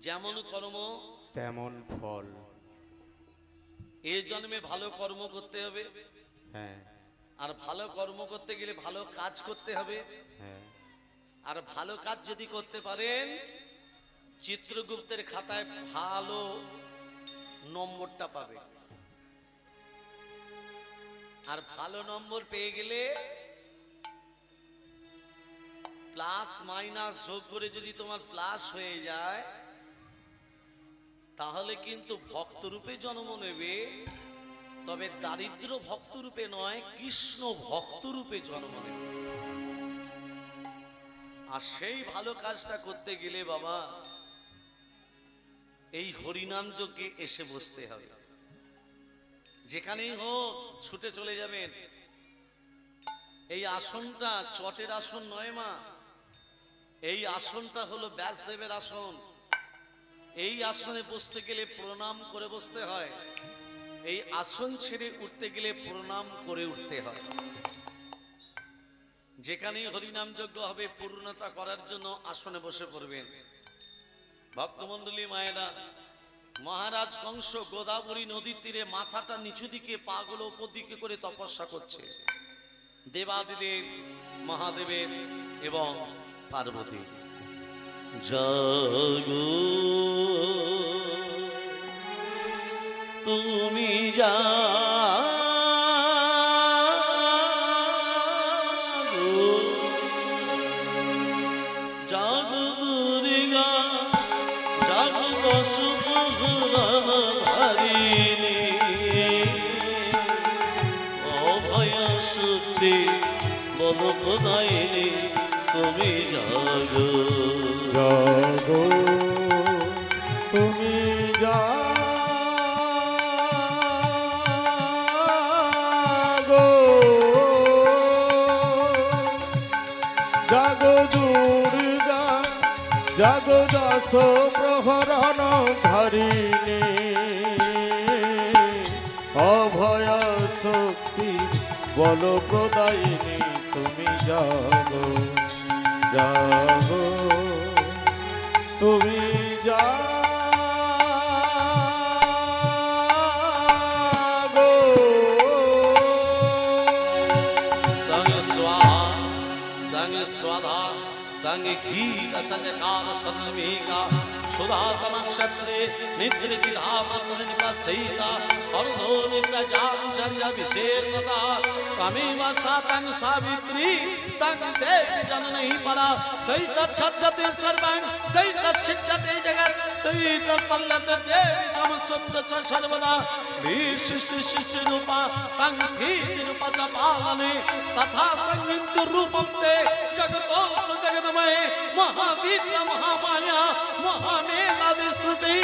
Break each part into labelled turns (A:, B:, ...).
A: যেমন কর্ম
B: তেমন ফল।
A: এই জন্মে ভালো কর্ম করতে হবে,
B: হ্যাঁ
A: আর ভালো কর্ম করতে গেলে ভালো কাজ করতে হবে,
B: হ্যাঁ।
A: আর ভালো কাজ যদি করতে পারেন চিত্রগুপ্তের খাতায় ভালো নম্বরটা পাবে। আর ভালো নম্বর পেয়ে গেলে প্লাস মাইনাস যোগ করে যদি তোমার প্লাস হয়ে যায় তাহলে কিন্তু ভক্ত রূপে জন্ম নেবে, তবে দারিদ্র ভক্ত রূপে নয়, কৃষ্ণ ভক্ত রূপে জন্ম নেবে। আর সেই ভালো কাজটা করতে গেলে বাবা এই হরিনাম যজ্ঞে এসে বসতে হবে। যেখানেই হোক ছুটে চলে যাবেন। এই আসনটা চটের আসন নয় মা, এই আসনটা হলো ব্যাসদেবের আসন। এই আসনে বসতে গেলে প্রণাম করে বসতে হয়, এই আসন ছেড়ে উঠতে গেলে প্রণাম করে উঠতে হয়। যেখানেই হরিনাম যজ্ঞ হবে পূর্ণতা করার জন্য আসনে বসে পড়বেন। ভক্তমণ্ডলী মায়েরা, মহারাজ কংস গোদাবরী নদীর তীরে মাথাটা নিচু দিকে পাগুলো উপর দিকে করে তপস্যা করছে। দেবাদিদেব মহাদেবের এবং পার্বতী। জাগো তুমি জাগো, জাগো দুর্গা জাগো বসুধারিণী, অভয় শক্তি বলপ্রদায়িনী তুমি জাগো।
B: জাগো তুমি জাগো, জাগো দুর্গা জাগো দশ প্রহরণ ধারিণী, অভয় শক্তি বল প্রদায়িনী তুমি জাগো। জাগো তুমি জাগো।
A: তং স্বাহা তং স্বাধা তং ঘীত সঞ্জকার সন্মেকা সুধাতম ক্ষত্রে নিদ্রিতি ধামাত্র নিপস্থিতা অর্ধো নিত্যজাঞ্চর্য বিশেষতা তমেব सा तंग सावित्री तंग देवी जननी परा तै तच्छते सर्वं तै तच्छिष्यते जगत् तै तत्पल्लते देवी समसुप्त सर्वदा विशिष्ट शिष्य रूपा तंग स्थिति रूपा च पालने तथा संयुक्त रूपं ते जगतो जगदमय महाविद्या महामाया महामेलादिस्तुति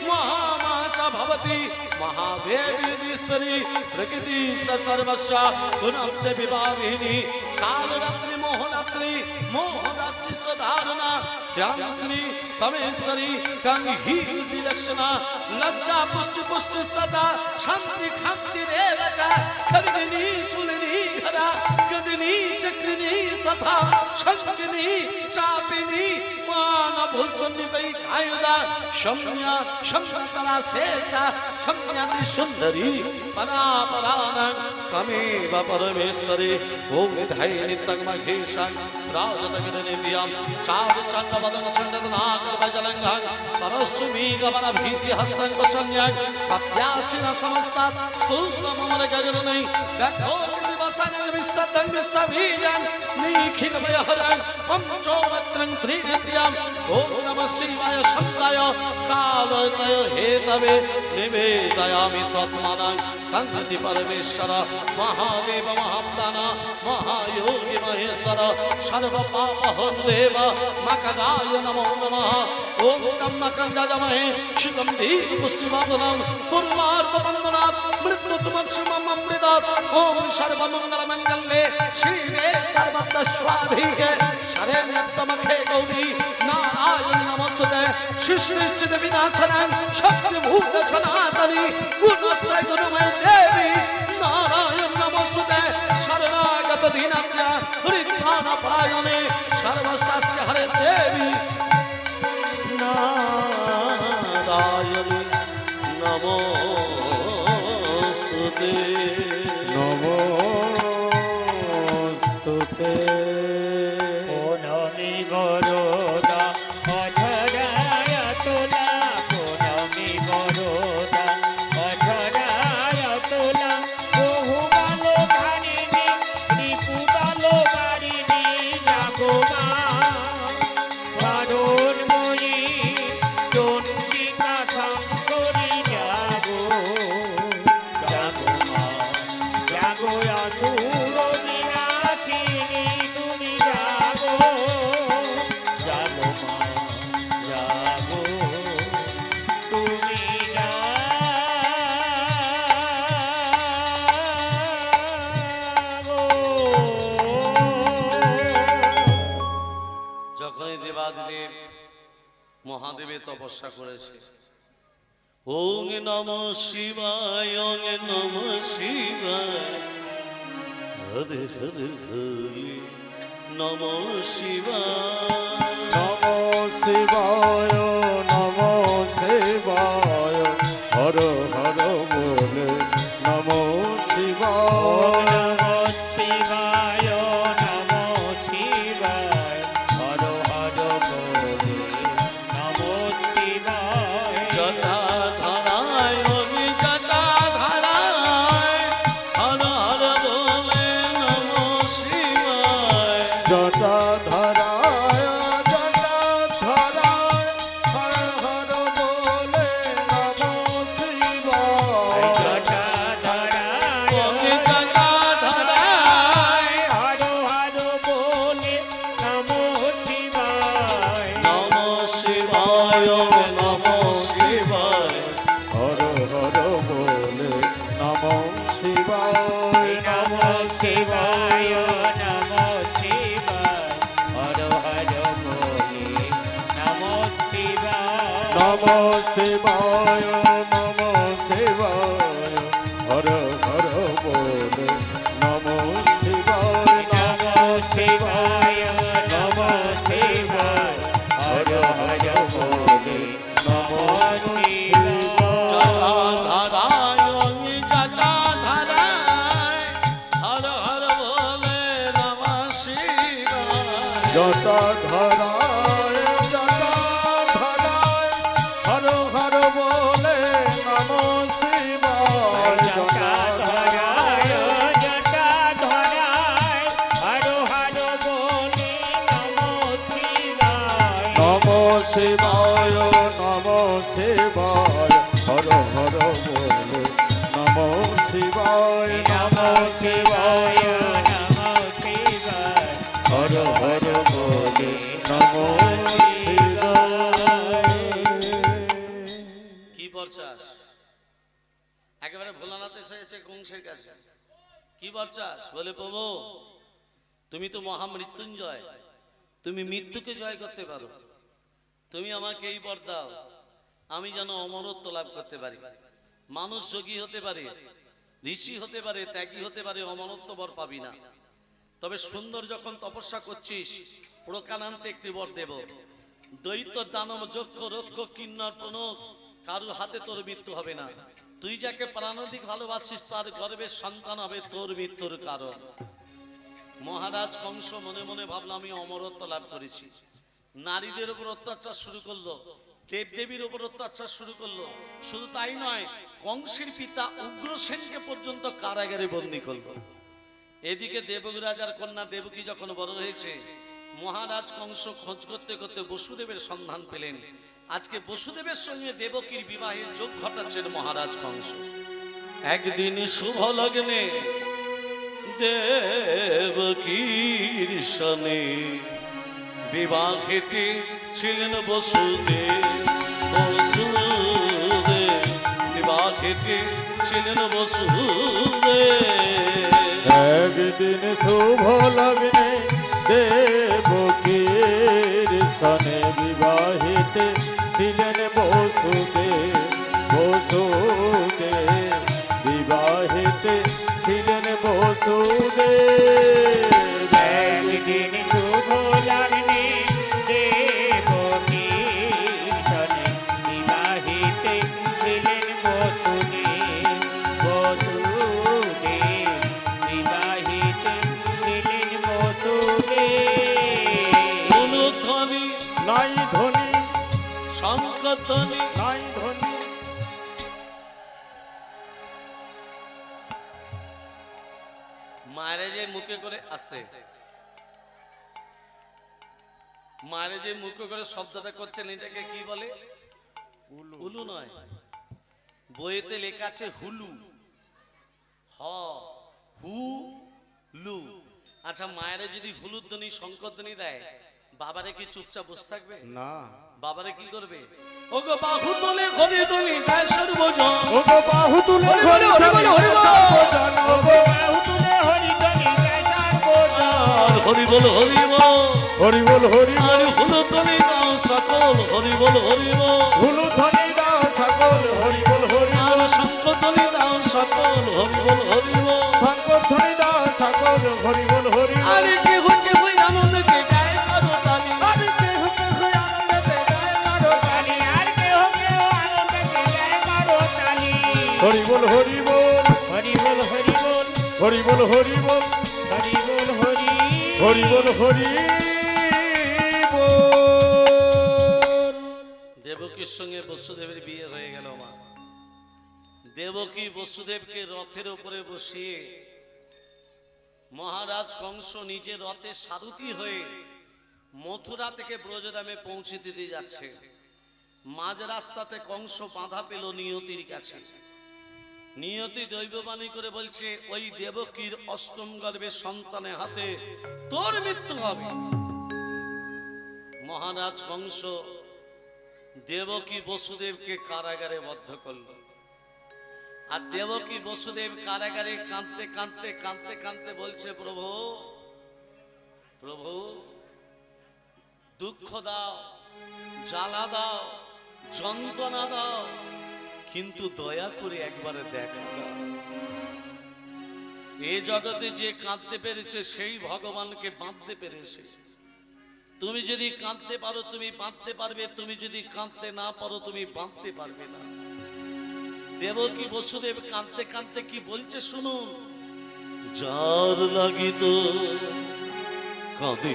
A: महामाचा भवति महादेवीश्वरी प्रकृति सर्वस्या गुणप्ते विभाविनी कालरात्रि मोहरात्रि मोहरात्रि सधारणा ध्यानश्री तमेश्वरी कंही विलक्षणा लज्जा पुष्टि पुष्टि सदा शांति खांति रेवचा खरदिनी सुलिनी घरा गदिनी चक्रिनी तथा शंकिनी चापिनी मान भूषणी वै आयुधा शम्या शम्यतला शेषा शम्यति सुंदरी परा परानं तमेव परमेश्वरी ओम निधाय नित्यं महेशं राजतगदनिव्यं चारु चन्द्रवदन संगतनाग वजलंघं परशुमी गमन भीति हस्तं वशन्यं पप्यासिन समस्ता सूत्रममर गगननै गठोर दिवसनं विश्वतं विश्वबीजं निखिल भयहरं पंचोवक्त्रं त्रिनित्यं ओम नमः शिवाय शब्दाय कालतय हेतवे निवेदयामि तत्मनं तन्मति परमेश्वर महादेव महाप्राण महायोगी महेश्वर सर्व पापहं देव मकराय नमो नमः ओम कम्मकन्दमहे सुगन्धि पुष्पवदनं पूर्वार्पवन्दनात् मृत्युतमर्षममृतात् ओम सर्वमङ्गलमङ्गले शिवे सर्वतस्वाधिके शरण्यत्तमखे गौरी नारायण नमोस्तुते सृष्टिस्थित विनाशनं शक्तिभूत सनातनी गुणस्य गुणमय देवी नारायण नमोस्तुते शरणागत दीनत्या हरिद्राण परायणे सर्वशास्त्र हरे देवी नारायण। মহাদেবে তপস্যা করেছে। ওং নমঃ শিবায়, ওং নমঃ শিবায়, হরে হরে ভোলে নমঃ শিবায়।
B: নমো শিবায় নমো শিবায় হর হর বলে নমো শিবায়।
C: নমো শিবায় নমো শিবায় হর হর বলে নমো শিবায়।
A: জটাধারায় ওং জটাধারায় হর হর বলে নমঃ শিবায়।
B: জটাধারায় জটাধারায় হর হর বলে নমো শিবায়।
C: জটাধারায়
A: ওং জটাধারায়
C: হর হর বলে নমো শিবায়।
A: নমঃ শিবায়, ওং নমঃ শিবায়।
B: হর হর বলে নমো শিবায়।
C: নমো শিবায় নমো শিবায় হর হর বলে নমো শিবায়।
B: নমো শিবায় নমো শিবায় হর হর বলে নমো শিবায়।
C: নমো শিবায় নমো শিবায় হর হর বলে নমো শিবায়।
A: জটাধারায় ওং জটাধারায় হর হর বলে নমঃ শিবায়।
B: জটাধারায় জটাধারায় হর হর বলে নমো শিবায়।
C: জটাধারায় জটাধারায় হর হর বলে নমো শিবায়।
B: নমো শিবায় নমো শিবায় হর হর বলে নমো শিবায়।
C: নমো শিবায় নমো শিবায়
B: হর হর বলে নমো শিবায়।
A: কি বলছাস? একেবারে ভোলানাথ এসেছে কংসের কাছে। কি বলছাস? বলে প্রভু তুমি তো মহামৃত্যুঞ্জয়, তুমি মৃত্যুকে জয় করতে পারো। তুমি আমাকে এই বর দাও, আমি যেন অমরত্ব লাভ করতে পারি। মানুষ যোগী হতে পারে, ঋষি হতে পারে, ত্যাগী হতে পারে, অমরত্ব বর পাবি না। তবে সুন্দর যখন তপস্যা করছিস, প্রকারান্তে একটি বর দেব। দৈত্য দানব যক্ষ রক্ষ কিন্নর প্রণব কারু হাতে তোর মৃত্যু হবে না। তুই যাকে প্রাণাধিক ভালোবাসিস তার গর্ভের সন্তান হবে তোর মৃত্যুর কারণ। মহারাজ কংস মনে মনে ভাবলো আমি অমরত্ব লাভ করেছি। নারীদের উপর অত্যাচার শুরু করলো, দেবদেবীর উপর অত্যাচার শুরু করলো। শুধু তাই নয়, কংসের পিতা উগ্রসেনকে পর্যন্ত কারাগারে বন্দী করলো। এদিকে দেবকী রাজার কন্যা দেবকী যখন বড় হয়েছে, মহারাজ কংস খোঁজ করতে করতে বসুদেবের সন্ধান পেলেন। আজকে বসুদেবের সঙ্গে দেবকীর বিবাহের যোগ ঘটাচ্ছেন মহারাজ কংস। একদিন শুভ লগ্নে দেবকীর সনে বিবাহেতে ছিলেন বসুদেব। বসুদেব বিবাহেতে ছিলেন বসুদেব।
B: একদিন শুভ লগ্নে দেবকীর সনে বিবাহিতে ছিলেন বসুদেব। বসুদেব বিবাহিতে ছিলেন বসুদেব।
C: একদিন শুভ লগ্নে দেবকীর সনে বিবাহিতে ছিলেন বসুদেব। বসুদেব বিবাহিতে ছিলেন বসুদেব।
A: অনুধ্বনি
B: নাই ধনী
A: শঙ্কধ্বনি
B: নাই ধনী
A: মায়ের যে মুখে করে আসে, মায়ের যে মুখে করে শব্দটা করছেন এটাকে কি বলে? উলু নয়, বইতে লেখা আছে হুলু। হ হু লু। আচ্ছা মায়ের যদি হুলুধ্বনি শঙ্করধ্বনি দেয়, বাবারে কি চুপচাপ বসে থাকবে?
B: না।
A: বাবারে কি করবে? ওগো বাহু তোলে হরি তুমি গায় সর্বজন।
B: ওগো বাহু তুলে
A: হরি বল, হরি বল, হরি বল।
B: সর্বজন। ওগো
C: বাহু তুলে হরি ধ্বনি গায় সর্বজন।
A: হরি বল হরি বল
B: হরি বল হরি
A: আর
B: বল
A: হলো তনি দাও সকল হরি বল হরি বল
B: হুলু ধ্বনি দাও সকল হরি বল হরি
A: আর
B: বল
A: শঙ্খ তনি দাও সকল হরি বল হরি বল
B: শঙ্খ ধ্বনি দাও সকল হরি বল হরি বল
A: আর কেহ কেহ আনন্দকে গায় করো তালি
B: আরে কেহ কেহ আনন্দেতে গায় কারো
C: তালি আর কেহ কেহ আনন্দেতে গায় কারো তালি
B: হরি বল হরি বল
C: হরি বল হরি বল
B: হরি বল হরি বল
C: হরি বল হরি
B: হরি বল হরি বল
A: দেবকীর সঙ্গে বসুদেবের বিয়ে হয়ে গেল মা দেবকী বসুদেবকে রথের উপরে বসিয়ে মহারাজ কংস নিজে রথে সারথি হয়ে মথুরা থেকে ব্রজধামে পৌঁছে দিতে যাচ্ছে মাঝ রাস্তাতে কংস বাধা পেল নিয়তির কাছে নিয়তি দৈববাণী করে বলছে ওই দেবকীর অষ্টম গর্ভের সন্তানের হাতে তোর মৃত্যু হবে মহারাজ কংস দেবকী বসুদেবকে কারাগারে বদ্ধ করল আর দেবকী বসুদেব কারাগারে কাঁদতে কাঁদতে কাঁদতে কাঁদতে বলছে প্রভু প্রভু দুঃখ দাও জ্বালা দাও যন্ত্রণা দাও কিন্তু দয়া করে একবারে দেখা দাও এই জগতে যে কাঁদতে পেরেছে সেই ভগবানকে বাঁধতে পেরেছে তুমি যদি কাঁদতে পারো তুমি বাঁধতে পারবে তুমি যদি কাঁদতে না পারো তুমি বাঁধতে পারবে না দেবকী বসুদেব কাঁদতে কাঁদতে কি বলছে শুনুন যার লাগিত কাঁদে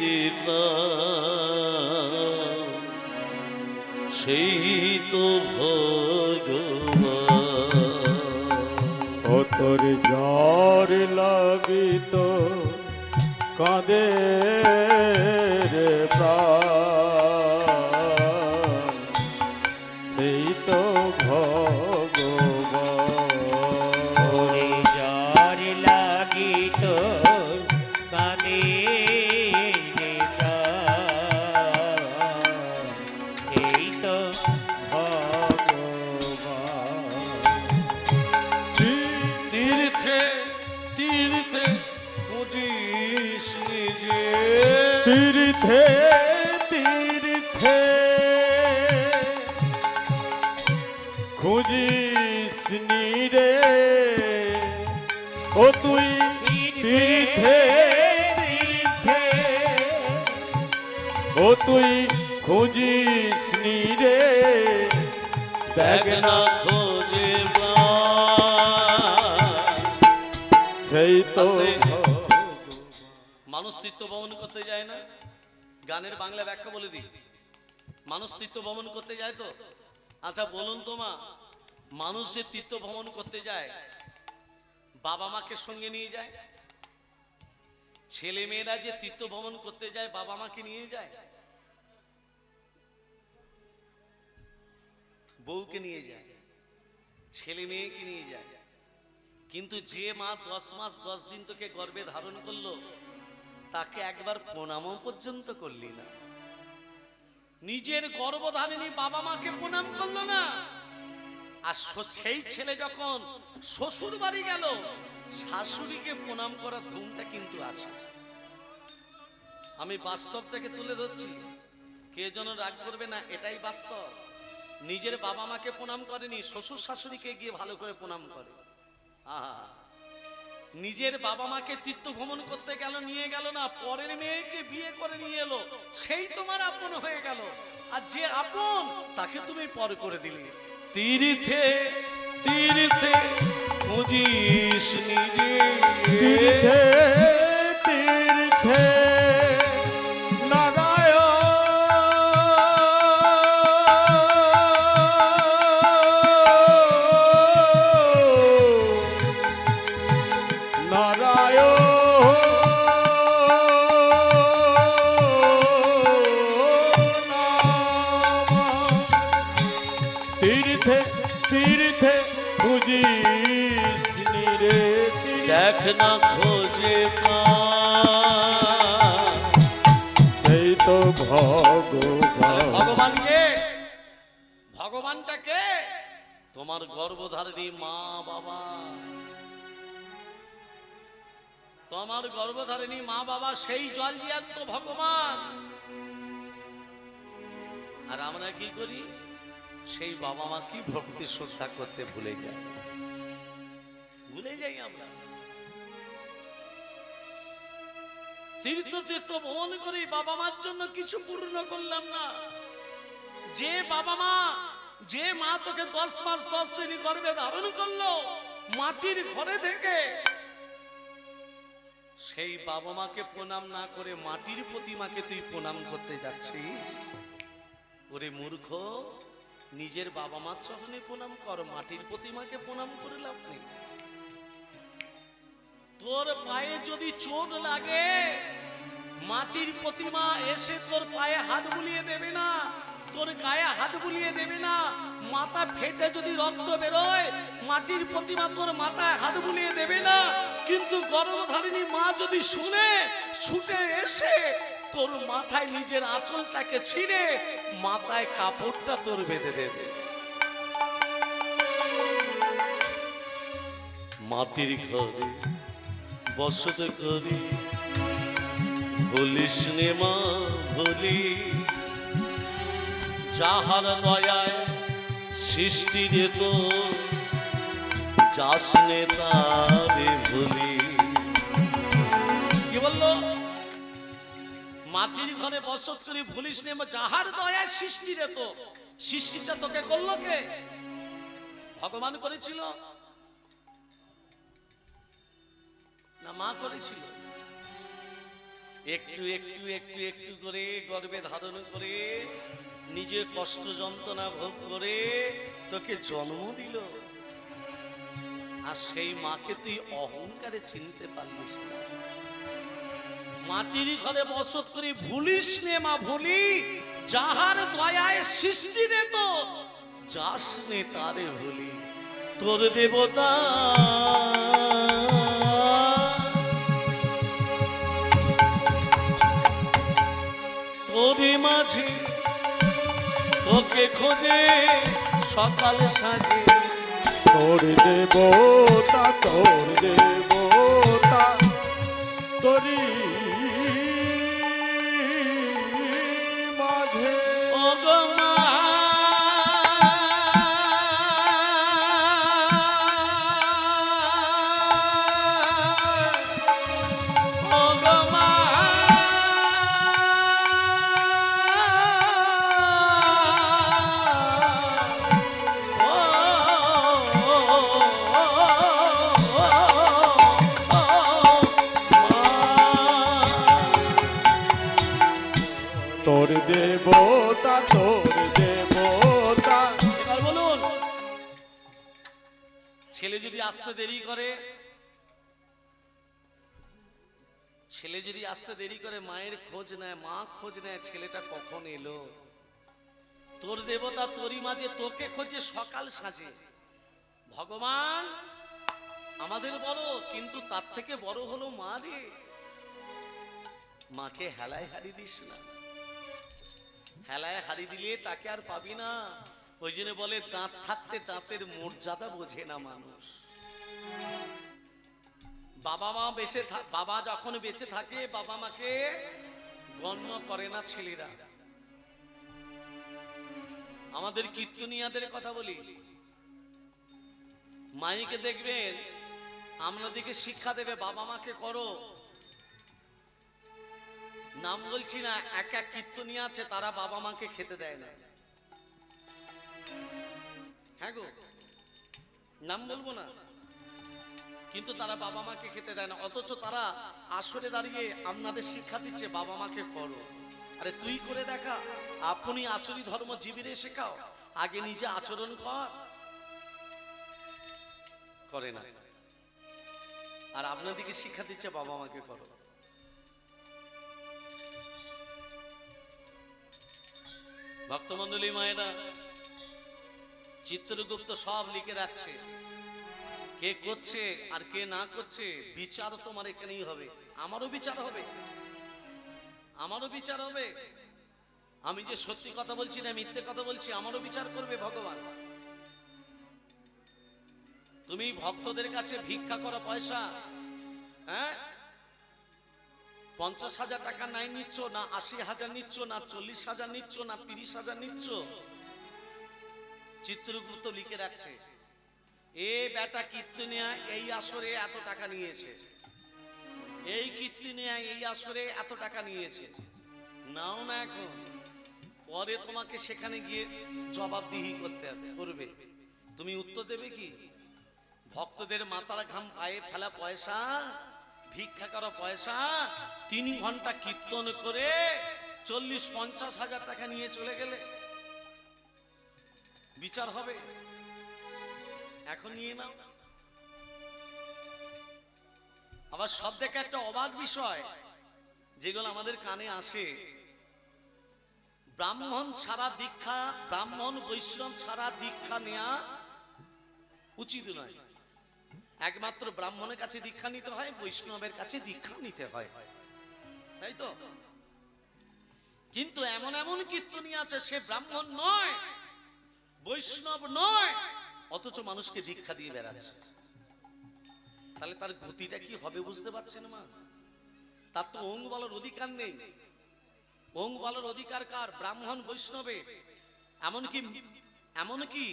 A: রে প্রাণ, সেই তো ভগবান
B: ও তোর জ্বর লাগিত কাঁদে রে প্রাণ, সেই তো ভগবান
C: ওরে জ্বর লাগিত কাঁদে রে প্রাণ, এই তো ভগবান
A: তীর্থে তীর্থে বুঝিস নিজে
B: তীর্থে তীর্থে খুঁজিস রে ও তুই তীর্থে তীর্থে ও তুই খুঁজিস রে
A: দেখ
B: দেখ
A: না
B: না
A: খোঁজে প্রাণ।
B: সেই তো
A: আস্তে। মানুষ তীর্থ ভ্রমণ করতে যায় না গানের বাংলা ব্যাখ্যা বলে দিই মানুষ তীর্থ ভ্রমণ করতে যায় তো আচ্ছা বলুন তো মা মানুষ যে তীর্থ ভ্রমণ করতে যায় বাবা মাকে সঙ্গে নিয়ে যায় ছেলে মেয়েরা যে তীর্থ ভ্রমণ করতে যায় বাবা মাকে নিয়ে যায় বউকে নিয়ে যায় ছেলে মেয়েকে নিয়ে যায় কিন্তু যে মা 10 মাস 10 দিন তোকে গর্ভে ধারণ করলো তাকে একবার প্রণামও পর্যন্ত করলি না নিজের গর্ভধারিণী বাবা মাকে প্রণাম করলো না আর সেই ছেলে যখন শ্বশুর বাড়ি গেল শাশুড়িকে প্রণাম করার ধুমটা কিন্তু আছে আমি বাস্তব থেকে তুলে ধরছি কে যেন রাগ করবে না এটাই বাস্তব নিজের বাবা মাকে প্রণাম করেনি শ্বশুর শাশুড়িকে গিয়ে ভালো করে প্রণাম করে আহা নিজের বাবা মাকে তীর্থ ভ্রমণ করতে গেল নিয়ে গেল না পরের মেয়েকে বিয়ে করে নিয়ে এলো সেই তোমার আপন হয়ে গেল আর যে আপন তাকে তুমি পর করে দিলে তীর্থে তীর্থে খুঁজিস নিজে
B: তীর্থে তীর্থে তীর্থে তীর্থে খুঁজিস রে
A: দেখ না খোঁজে প্রাণ।
B: সেই তো ভগবান
A: ভগবানকে ভগবানটাকে তোমার গর্ভধারিণী মা বাবা তোমার গর্ভধারিণী মা বাবা সেই জল জিয়ান্ত ভগবান, আর আমরা কি করি? সেই বাবা মা কি ভক্তি শ্রদ্ধা করতে ভুলে যাই আমরা। তীর্থ তীর্থ ভ্রমণ করি, বাবা মার জন্য কিছু পূর্ণ করলাম না। যে বাবা মা, যে মা তোকে 10 মাস 10 দিন গর্ভে ধারণ করলো মাটির ঘরে থেকে, সেই বাবা মাকে প্রণাম না করে মাটির প্রতিমাকে তুই প্রণাম করতে যাচ্ছিস। ওরে মূর্খ, নিজের বাবা মার চরণে প্রণাম কর, মাটির প্রতিমাকে প্রণাম করে লাভ নেই। তোর পায়ে যদি চোট লাগে, মাটির প্রতিমা এসে তোর পায়ে হাত বুলিয়ে দেবে না, তোর গায়ে হাত বুলিয়ে দেবে না। মাথা ফেটে যদি রক্ত বেরোয়, মাটির প্রতিমা তোর মাথায় হাত বুলিয়ে দেবে না। কিন্তু গর্ভধারিণী মা যদি শুনে, ছুটে এসে তোর মাথায় নিজের আঁচলটাকে ছিঁড়ে মাথায় কাপড়টা তোর বেঁধে দেবে। মাটির ঘরে বসত করি, ভুলিস নে মা ভুলি, যাহার দয়ায় সৃষ্টি রে তো যাস নে তারে ভুলি। কি বললো? মাটির ঘরে বসত করি, ভুলিস নে যাহার দয়ায় সৃষ্টি রে তো। সৃষ্টিটা তোকে করলো কে? ভগবান করেছিল না মা করেছিল? একটু একটু একটু একটু করে গর্ভে ধারণ করে নিজে কষ্ট যন্ত্রণা ভোগ করে তোকে জন্ম দিল, আর সেই মাকে তুই অহংকারে চিনতে পারলিস না। মাটির ঘরে বসত করি, ভুলিস নে মা ভুলি, যাহার দয়ায় সৃষ্টি রে তো যাস নে তারে ভুলি। তোর দেবতা তোরই মাঝে তোকে খোঁজে সকাল সাজে।
B: তোর দেবতা, তোর দেবতা, তোরি মাঝে
A: ও গো মা, ও গো মা,
B: তোর দেবতা, তোর দেবতা।
A: এবার বলুন, ছেলে যদি আসতে দেরি করে, ছেলে যদি আসতে দেরি করে মায়ের খোঁজ নেয়, মা খোঁজ নেয় ছেলেটা কখন এলো। তোর দেবতা তোরই মাঝে তোকে খোঁজে সকাল সাজে। ভগবান আমাদের বড়, কিন্তু তার থেকে বড় হলো মা রে। মাকে হেলায় হারিয়ে দিস না, হেলায় হারিয়ে দিলে তাকে আর পাবি না। ওই জন্য বলে দাঁত থাকতে দাঁতের মর্যাদা বোঝে না মানুষ। বাবা মা বাবা যখন বেঁচে থাকে বাবা মাকে গণ্য করে না ছেলেরা। আমাদের কীর্তনিয়াদের কথা বলি, মাইকে দেখবেন আপনাদেরকে শিক্ষা দেবে বাবা মাকে করো। নাম বলছি না, এক এক কীর্তনিয়া আছে তারা বাবা মাকে খেতে দেয় না। হ্যাঁ গো, নাম বলবো না, কিন্তু তারা বাবা মাকে খেতে দেয় না। অথচ তারা আসরে দাঁড়িয়ে আপনাদের শিক্ষা দিচ্ছে বাবা মাকে করো। আরে তুই করে দেখা, আপনি আচরি ধর্ম জীবীরে শেখাও, আগে নিজে আচরণ করে না। আর আপনাদেরকে শিক্ষা দিচ্ছে বাবা মাকে করো। ভক্তমন্ডলী মায়েরা, চিত্রগুপ্ত সব লিখে রাখছে, কে করছে আর কে না করছে বিচার তোমার এখানেই হবে। আমারও বিচার হবে, আমারও বিচার হবে। আমি যে সত্যি কথা বলছি না মিথ্যে কথা বলছি, আমারও বিচার করবে ভগবান। তুমি ভক্তদের কাছে ভিক্ষা করো পয়সা, হ্যাঁ, 50,000 টাকা নাই নিচ্ছ, না 80,000 নিচ্ছ, না 40,000 নিচ্ছ, না 30,000 নিচ্ছ, চিত্রগুপ্ত লিখে রাখছে এ বেটা কীর্তনিয়া এই আসরে এত টাকা নিয়েছে, এই কীর্তনিয়া এই আসরে এত টাকা নিয়েছে। নাও না এখন, পরে তোমাকে সেখানে গিয়ে জবাবদিহি করবে। তুমি উত্তর দেবে কি? ভক্তদের মাথার ঘাম পায়ে ফেলা পয়সা, ভিক্ষা করা পয়সা, 3 ঘন্টা কীর্তন করে 40-50,000 টাকা নিয়ে চলে গেলে বিচার হবে? এখন নিয়ে নাও। আবার সব থেকে একটা অবাক বিষয় যেগুলো আমাদের কানে আসে, ব্রাহ্মণ ছাড়া দীক্ষা, ব্রাহ্মণ বৈষ্ণব ছাড়া দীক্ষা নেওয়া উচিত নয়। একমাত্র ব্রাহ্মণের কাছে দীক্ষা নিতে হয়, বৈষ্ণবের কাছে দীক্ষা নিতে হয়, তাই তো? কিন্তু এমন এমন কীর্তনী আছে সে ব্রাহ্মণ নয়, বৈষ্ণব নয়, অথচ মানুষকে দীক্ষা দিয়ে বেড়াচ্ছে। তাহলে তার গতিটা কি হবে বুঝতে পারছেন মা? তার তো অঙ্গ বলার অধিকার নেই। অঙ্গ বলার অধিকার কার? ব্রাহ্মণ বৈষ্ণবে। এমনকি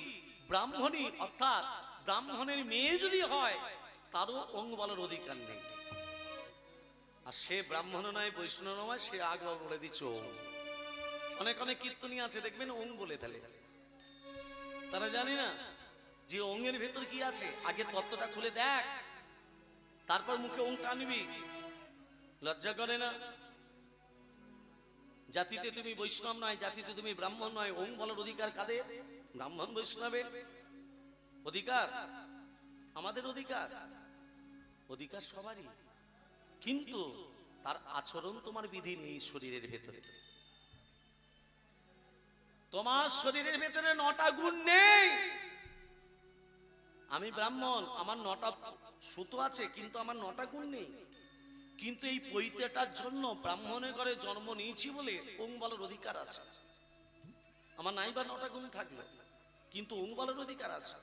A: ব্রাহ্মণী অর্থাৎ ব্রাহ্মণের মেয়ে যদি হয় তারও অঙ্গ বলার অধিকার নেই। আর সে ব্রাহ্মণ নয়, বৈষ্ণব নয়, সে আগে বলে দিচ্ছ। অনেক অনেক কীর্তনী আছে দেখবেন অঙ্গ বলে ফেলে, তারা জানে না যে অঙ্গের ভেতর কি আছে। আগে তত্ত্বটা খুলে দেখ, তারপর মুখে অঙ্গটা আনবি। লজ্জা করে না? জাতিতে তুমি বৈষ্ণব নয়, জাতিতে তুমি ব্রাহ্মণ নয়, অঙ্গ বলার অধিকার কাদের? ব্রাহ্মণ বৈষ্ণবের অধিকার, আমাদের অধিকার, অধিকার সবারই। কিন্তু তার আচরণ তোমার বিধি নেই শরীরের ভেতরে। তোমার শরীরের ভেতরে 9টা গুণ নেই। আমি ব্রাহ্মণ, আমার 9টা সুতো আছে, কিন্তু আমার 9টা গুণ নেই। কিন্তু এই পৈতেটার জন্য ব্রাহ্মণের ঘরে জন্ম নিয়েছি বলে অঙ্গ বলার অধিকার আছে। আমার নাই বা 9টা গুণ থাকলো, কিন্তু অঙ্গ বলার অধিকার আছে।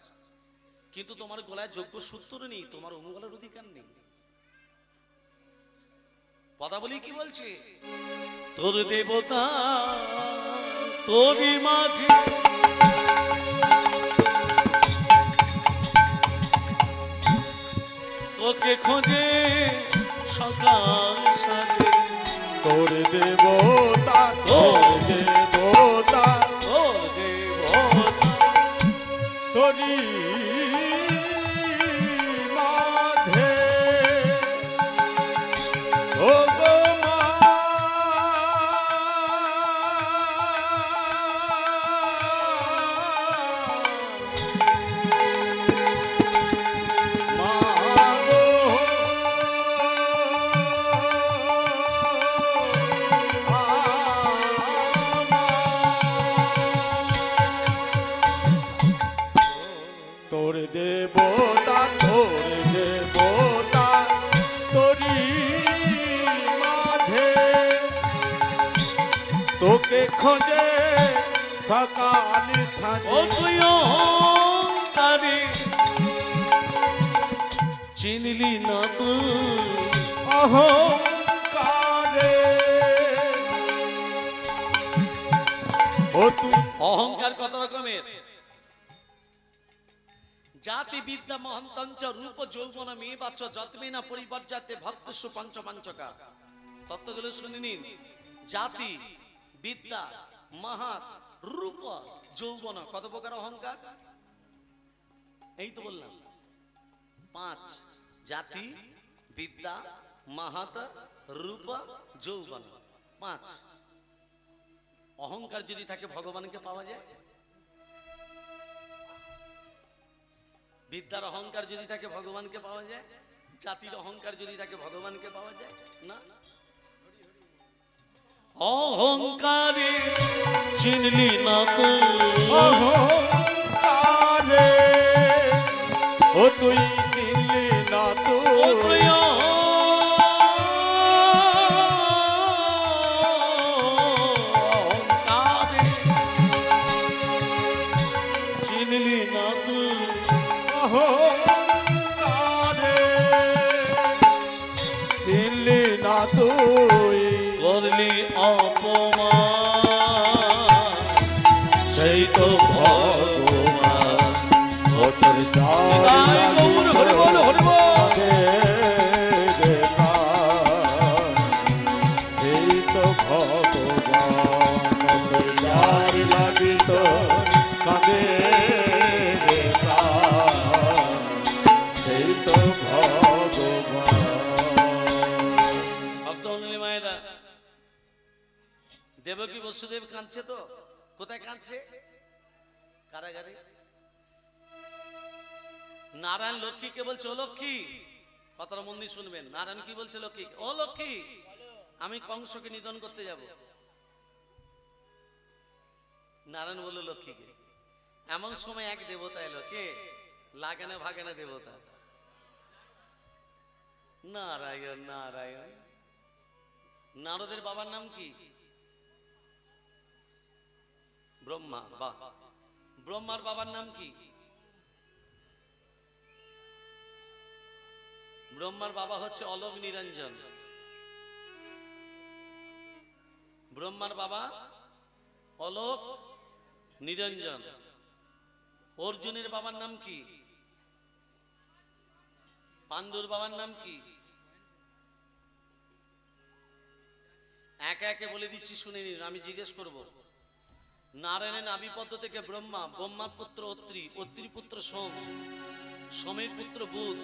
A: কিন্তু তোমার গলায় যোগ্য সূত্র নেই, তোমার অঙ্গ বলার অধিকার নেই। পদাবলী কি বলছে? তোর দেবতা তোরই মাঝে তোকে খোঁজে সকাল সাজে।
B: তোর দেবতা, তোর দেবতা,
A: তোর দেবতা
B: তোরি মাঝে ও গো মা, মা গো, তোর দেবতা, তোর দেবতা তোরি মাঝে তোকে খোঁজে সকাল
A: ও
B: সাজে।
A: তুই তারে চিনলি না তুই
B: অহংকারে ও তুই।
A: অহংকার কত রকমের? জাতি বিদ্যা মহন্তঞ্চ রূপ যৌবন মেয়ে বাচ্চ যত্মেনা পরিবর্যাতে ভক্তস্ব পঞ্চপাঞ্চকা। তত্ত্বগুলো শুনে নিন। জাতি বিদ্যা মহাত রূপ যৌবন, কত প্রকার অহংকার? এই তো বললাম 5। জাতি বিদ্যা মাহাত রূপ যৌবন, 5। অহংকার যদি থাকে ভগবানকে পাওয়া যায়? বিদ্যার অহংকার যদি থাকে ভগবানকে পাওয়া যায়? জাতির অহংকার যদি থাকে ভগবানকে পাওয়া যায় না? অহংকারে চিনলি না তুই
B: অহংকারে ও তুই দিলি না তুই।
A: অহংকারে চিনলি না তুই
B: অহংকারে দিলি না তুই। তো ভগবান ও তোর
A: নিতাই গৌর হরি বল হরি বল।
B: সেই তো ভগবান ও তোর যার লাগিত কাঁদে রে প্রাণ, সেই তো ভগবান।
A: ভক্তমণ্ডলী মায়েরা, দেবকী বসুদেব কাঁদছে তো? কোথায় কাঁদছে? কারাগারে। নারায়ণ লক্ষ্মীকে বলছে, ও লক্ষ্মী, কথাটা মন দিয়ে শুনবেন। নারায়ণ কি বলছে লক্ষ্মী? ও লক্ষ্মী, আমি কংসকে নিধন করতে যাব। নারায়ণ বলল লক্ষ্মীকে। এমন সময় এক দেবতা এলো, কে? লাগানে ভাগানে দেবতা। নারায়ণ নারায়ণ। নারদের বাবার নাম কি? ব্রহ্মা। বাহ। ব্রহ্মার বাবার নাম কি? ব্রহ্মার বাবা হচ্ছে অলোক নিরঞ্জন। ব্রহ্মার বাবা অলোক নিরঞ্জন। অর্জুনের বাবার নাম কি? পাণ্ডুর বাবার নাম কি? একে একে বলে দিচ্ছি, শুনে নিন, আমি জিজ্ঞেস করব। নারায়ণের নাভিপদ্ম থেকে ব্রহ্মা, ব্রহ্মার পুত্র অত্রি, অত্রির পুত্র সোম, সোমের পুত্র বুধ,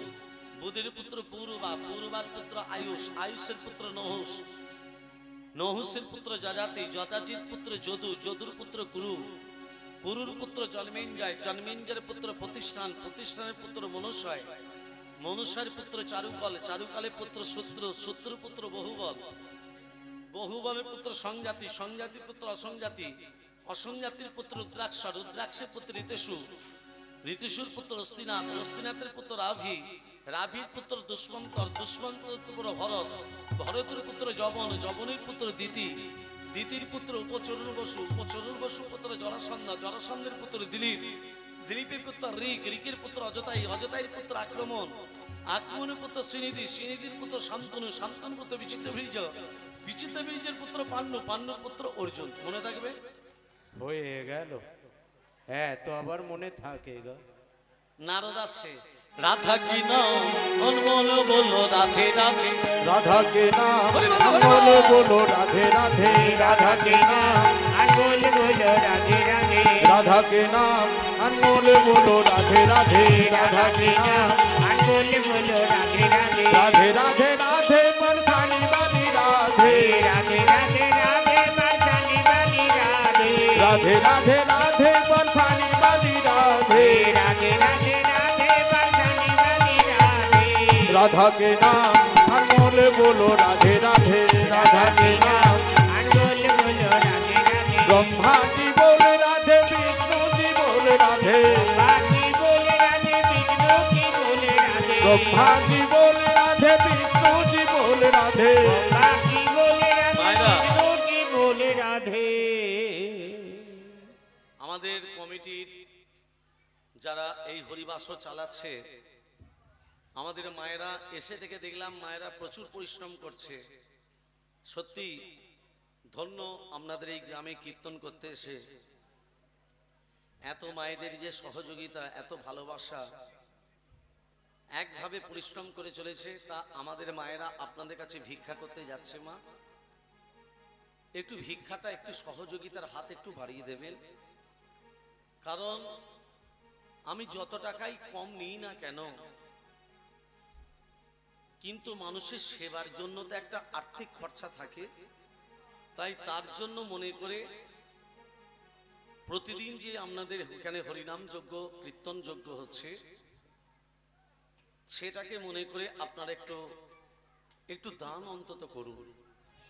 A: বুধের পুত্র পূর্বা, পূর্বার পুত্র আয়ুষ, আয়ুষের পুত্র নহুষ, নহুষের পুত্র যজাতি, যজাতির পুত্র যদু, যদুর পুত্র কুরু, কুরুর পুত্র জন্মেঞ্জয়, জন্মেঞ্জয়ের পুত্র প্রতিষ্ঠান, প্রতিষ্ঠানের পুত্র মনুষ্য়, মনুষ্যের পুত্র চারুকল, চারুকালের পুত্র শূদ্র, শূদ্র পুত্র বহুবল, বহুবলের পুত্র সংজাতি, সংজাতির পুত্র অসংজাতি, অসংজাতির পুত্র রুদ্রাক্ষ, রুদ্রাক্ষের পুত্র ঋতেশু, ঋতেশুর পুত্র অস্তিনাথ, অস্তিনাথের পুত্র রাভি, রাভির পুত্র দুষ্মন্তর, দুষ্মন্তের পুত্র ভরত, ভরতের পুত্র যবন, যবনের পুত্র দিতি, দিতির পুত্র উপচরুর বসু, উপচরুর বসু পুত্র জরাসন্ধ, জরাসন্ধের পুত্র দিলীপ, দিলীপের পুত্র ঋক, ঋকের পুত্র অজতাই, অজতাইয়ের পুত্র আক্রমণ, আক্রমণের পুত্র শ্রীনিধি, শ্রীনিধির পুত্র শান্তনু, শান্তনু পুত্র বিচিত্রবীর্য, বিচিত্রবীর্যের পুত্র পাণ্ডু, পাণ্ডুর পুত্র অর্জুন। মনে থাকবে?
C: হয়ে গেল। হ্যাঁ, তো আবার মনে থাকে গো।
A: নারদ আসছে, রাধা কি নাম অনমোল বললো রাধে রাধে,
B: রাধা के नाम
A: হরি বল, হরি বল।
B: बोलो बोलो राधे राधे,
C: রাধা के नाम अनमोल बोलो राधे राधे,
B: राधा के नाम अनमोल बोलो राधे राधे,
C: राधा के नाम अनमोल बोलो राधे राधे,
B: राधे राधे राधे बरसाने वाली राधे,
C: राधे राधे राधे बरसाने वाली राधे,
B: राधे राधे राधे बरसाने वाली राधे,
C: राधे राधे राधे बरसाने वाली राधे,
B: राधा के नाम अनमोल बोलो राधे राधे, राधा के नाम
C: अनमोल बोलो राधे राधे,
B: ब्रह्मा जी बोले राधे, विष्णु जी बोले राधे,
C: बाकी बोले राधे, विष्णु की बोले राधे,
B: ब्रह्मा जी बोले राधे, विष्णु जी बोले राधे,
C: बाकी बोले राधे,
A: मायरा।
C: विष्णु की बोले राधे।
A: আমাদের কমিটির যারা এই হরিবাসও চালাচ্ছে, আমাদের মায়েরা এসে থেকে দেখলাম মায়েরা প্রচুর পরিশ্রম করছে। সত্যি ধন্য আপনাদের এই গ্রামে কীর্তন করতে এসে এত মায়েদের যে সহযোগিতা, এত ভালোবাসা, একভাবে পরিশ্রম করে চলেছে। তা আমাদের মায়েরা আপনাদের কাছে ভিক্ষা করতে যাচ্ছে। মা, একটু ভিক্ষাটা, একটু সহযোগিতার হাত একটু বাড়িয়ে দেবেন। কারণ আমি যত টাকাই কম নিই না কেন, কিন্তু মানুষের সেবার জন্য তো একটা আর্থিক খরচা থাকে। তাই তার জন্য মনে করে প্রতিদিন যে আপনাদের এখানে হরিনাম যজ্ঞ, কীর্তন যজ্ঞ হচ্ছে, সেটাকে মনে করে আপনারা একটু দান অন্তত করুন।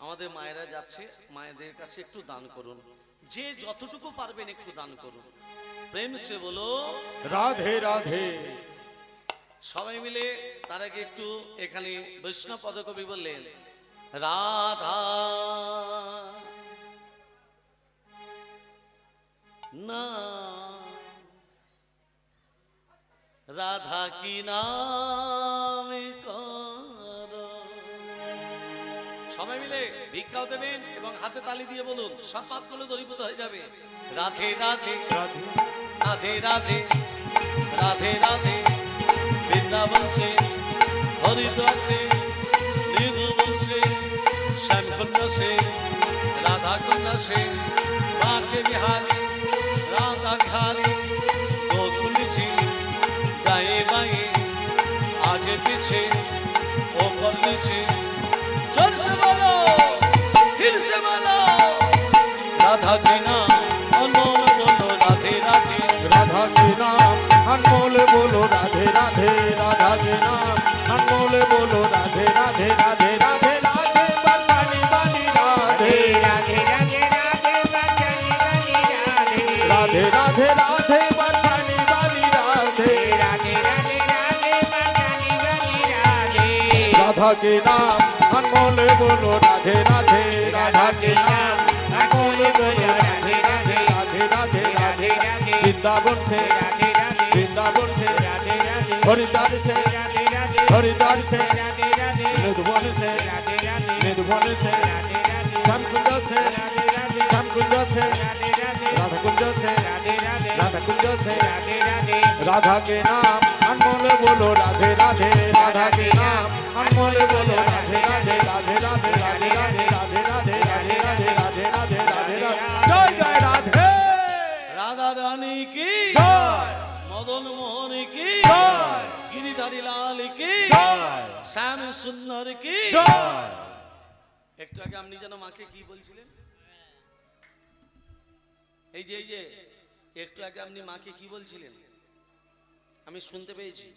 A: আমাদের মায়েরা যাচ্ছে, মায়েদের কাছে একটু দান করুন। যে যতটুকু পারবেন একটু দান করুন। প্রেম সে বলো
B: राधे राधे।
A: সবাই মিলে। তার আগে একটু এখানে বৈষ্ণব পদকবি বললেন, রাধা না, রাধা কি নাম কর। সবাই মিলে ভিক্ষাও দেবেন এবং হাতে তালি দিয়ে বলুন, সব পাপগুলো দূরীভূত হয়ে যাবে। রাধে রাধে
C: রাধে
A: রাধে রাধে রাধে রাধে, বৃন্দাবন সে হরিদ্বার সে মৃদুবন সে শ্যামকুণ্ড সে राधा कुंड से बांके बिहारी राधा बिहारी गोकुल जी गाए बाए आगे पीछे ऊपर नीचे, जोर से बोलो फिर से बोलो, राधा के नाम अनमोल बोलो राधे राधे,
B: राधा के नाम अनमोल बोलो राधे राधे, राधा के नाम अनमोल बोलो राधे राधे, राधे राधे राधे बरसाने वाली राधे,
C: राधे राधे राधे बरसाने वाली राधे,
B: राधे राधे राधे बरसाने वाली राधे,
C: राधे राधे राधे बरसाने वाली राधे,
B: राधा के नाम अनमोल बोलो राधे राधे, राधा के नाम
C: अनमोल बोलो राधे राधे,
B: राधे राधे
C: राधे राधे
B: वृंदावन से
C: राधे राधे
B: वृंदावन से
C: राधे राधे
B: हरिद्वार से
C: राधे राधे
B: हरिद्वार से
C: राधे राधे
B: मधुबन से
C: राधे राधे
B: मधुबन से
C: राधे राधे
B: श्यामकुंज से
C: राधे राधे
B: श्यामकुंज से
C: राधे राधे
B: राधाकुंज से
C: राधे राधे
B: राधाकुंज से
C: राधे राधे
B: राधा के नाम अनमोल बोलो राधे राधे, राधा के नाम अनमोल बोलो राधे राधे, राधे राधे राधे राधे राधे राधे राधे राधे राधे राधे राधे राधे, जय जय राधे,
A: राधा रानी की
B: जय
A: मदन मोहन की
B: जय,
A: गिरिधारी लाल की
B: जय
A: শ্যাম সুন্দর কি।
B: जय।
A: একটু আগে আপনি যেন মাকে কি বলছিলেন, এই যে একটু আগে আপনি মাকে কি বলছিলেন আমি শুনতে পেয়েছি,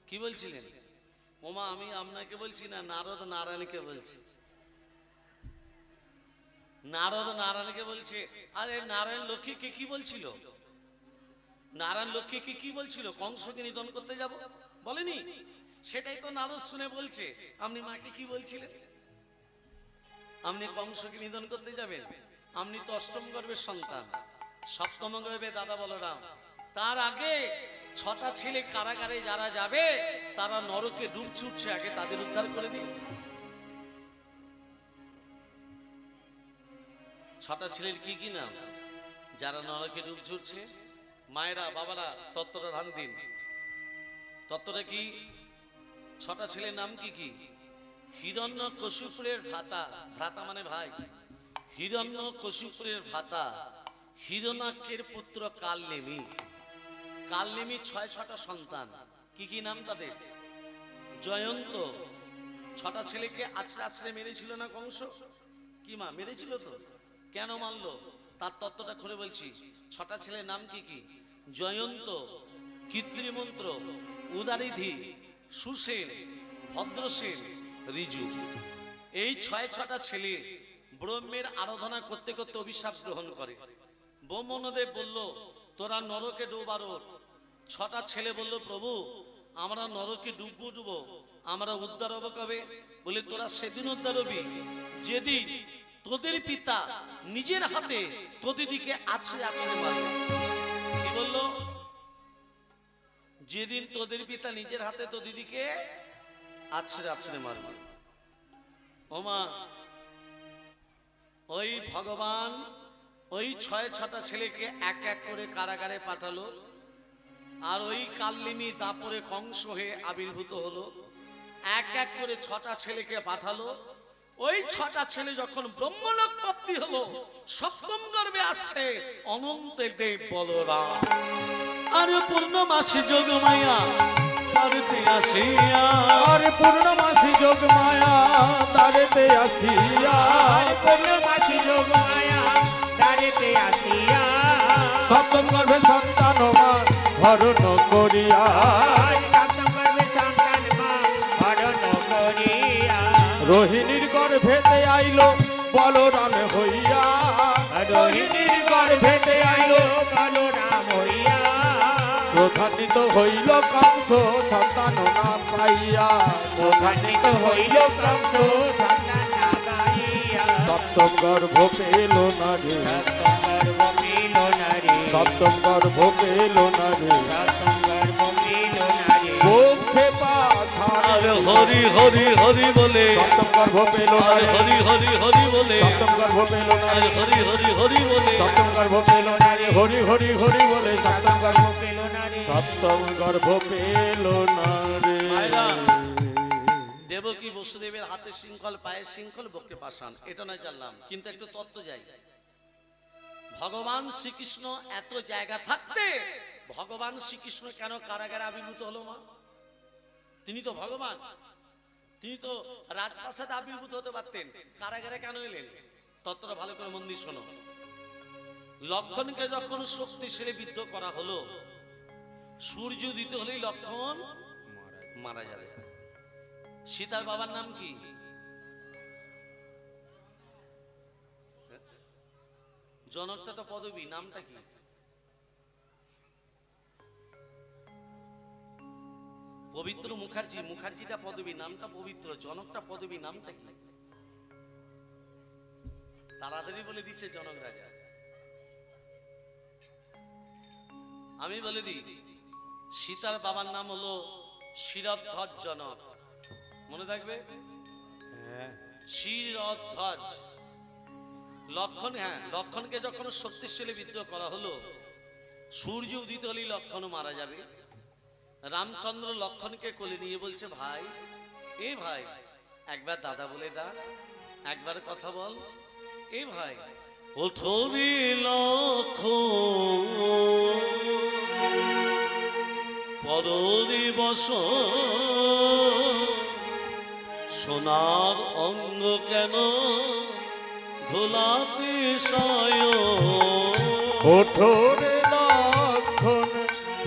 A: কি বলছিলেন? ওমা আমি আপনাকে বলছি না, নারদ নারায়ণকে বলছি, নারদ নারায়ণকে বলছে। আরে নারায়ণ লক্ষ্মীকে কি বলছিল? নারায়ণ লক্ষ্মীকে কি বলছিল? কংসকে নিধন করতে যাব বলেনি? সেটাই তো নারদ শুনে বলছে। আপনি মাকে কি বলছিলেন? আপনি কংসকে নিধন করতে যাবেন? আপনি তো অষ্টম গর্ভের সন্তান, সপ্তম গর্ভে দাদা বলরাম। তার আগে 6টা ছেলে কারাগারে যারা যাবে তারা নরকে ডুব ছুটছে, আগে তাদের উদ্ধার করে দিন। 6টা ছেলের কি কি নাম যারা নরকে ডুব ছুটছে? মায়েরা বাবারা তত্ত্বটা ধান দিন। তত্ত্বটা কি? 6টা ছেলের নাম কি কি? হিরণ্য কশুপুরের ভ্রাতা, ভ্রাতা মানে ভাই, হিরণ্য কশুপুরের ভ্রাতা হিরণাক্ষের পুত্র কালনেমি। কালনেমি 6টা সন্তান। কি কি নাম তাদের? জয়ন্ত। 6টা ছেলেকে আছড়ে আছড়ে মেরেছিল না কংস? কি মা মেরেছিল তো? কেন মারলো তার তত্ত্বটা খুলে বলছি। 6টা ছেলের নাম কি কি? জয়ন্ত, কৃত্রিমন্ত্র, উদারিধি, সুসেন, ভদ্রসেন, ঋজু। এই 6টা ছেলে ব্রহ্মের আরাধনা করতে করতে অভিশাপ গ্রহণ করে। ব্রহ্মদেব বলল তোরা নরকে ডুবারো। 6টা ছেলে বলল প্রভু আমরা নরকে ডুববো, আমরা উদ্ধার হবো কবে? বলে তোরা সেদিন উদ্ধার হবি যেদিন তোদের পিতা নিজের হাতে তোদের দিকে আছড়ে আছড়ে মারবে। কি বললো? যেদিন তোদের পিতা নিজের হাতে তোদের দিকে আছড়ে আছড়ে মারবে। ওমা ওই ভগবান ওই 6টা ছেলেকে এক এক করে কারাগারে পাঠালো। আর ওই কালনেমি তারপরে কংস হয়ে আবির্ভূত হলো। এক এক করে 6টা ছেলেকে পাঠালো। ওই 6টা ছেলে যখন ব্রহ্মলোক প্রাপ্তি হলো, সপ্তম গর্ভে আসছে অনন্ত দেব বলরাম। আর পূর্ণমাসী যোগমায়া তারতে আসিয়া,
B: আর পূর্ণমাসী যোগ মায়া তারেতে আসিয়া,
C: পূর্ণমাসী যোগ মায়া দাঁড়েতে আসিয়া,
B: সপ্তম গর্ভে সন্তান মা হরণ করিয়া,
C: সপ্তম গর্ভে সন্তান মা হরণ করিয়া,
B: রোহিণীর গর্ভেতে আইলো বলরাম হইয়া,
C: রোহিণীর গর্ভেতে আইলো বলরাম হইয়া,
B: প্রধানিত হইল কংস সন্তান না পাইয়া,
C: প্রধানিত হইল কংস সন্তান না পাইয়া,
B: সপ্তম গর্ভ পেল না রে,
C: সপ্তম গর্ভ পেল না রে,
B: সপ্তম গর্ভ পেল না রে,
C: সপ্তম গর্ভ পেল না রে,
B: বুক খেপা ছাড়ে
A: বলে হরি হরি হরি বলে
B: সপ্তম গর্ভ পেল না
A: আরে
B: রে
A: হরি হরি হরি বলে
B: সপ্তম গর্ভ পেল না
A: আরে
B: রে
A: হরি হরি হরি বলে
B: সপ্তম গর্ভ পেল না রে হরি হরি হরি বলে সপ্তম গর্ভ
C: পেল না রে
B: সপ্তম গর্ভ পেল না রে
A: মায়েরা, দেবকী বসুদেবের হাতে শৃঙ্খল, পায়ে শৃঙ্খল, বক্ষে পাষাণ, এটা নয় জানলাম, কিন্তু একটু তত্ত্ব যাই। ভগবান শ্রীকৃষ্ণ এত জায়গা থাকতে ভগবান শ্রীকৃষ্ণ কেন কারাগারে আবির্ভূত হলো মা? তিনি তো ভগবান, তিনি তো রাজপ্রাসাদে আবির্ভূত হতে পারতেন, কারাগারে কেন এলেন? তত্ত্বটা ভালো করে মন দিয়ে শোনো। লক্ষণকে যখন শক্তিশালী বিদ্ধ করা হলো, সূর্য দিতে হলেই লক্ষণ মারা যাবে। সীতার বাবার নাম কি? জনকটা তো পদবী, নামটা কি? পবিত্র মুখার্জি, মুখার্জিটা পদবী, নামটা পবিত্র। জনকটা পদবী, নামটা কি? তাড়াতাড়ি বলে দিচ্ছে জনক রাজা। আমি বলে দিই, সীতার বাবার নাম হলো শিরধ্বজ জনক। মনে থাকবে? শিরধ্বজ। লক্ষণ, হ্যাঁ, লক্ষণকে যখন শক্তিশালী বিদ্রোহ করা হলো, সূর্য উদিত হলেই লক্ষণ মারা যাবে। রামচন্দ্র লক্ষণকে কোলে নিয়ে বলছে, ভাই, এ ভাই, একবার দাদা বলে ডাক, একবার কথা বল, এ ভাই। ওঠরি লক্ষণ পররি বস, সোনার অঙ্গ কেন ধুলাতে সায়।
B: ওঠরে লক্ষণ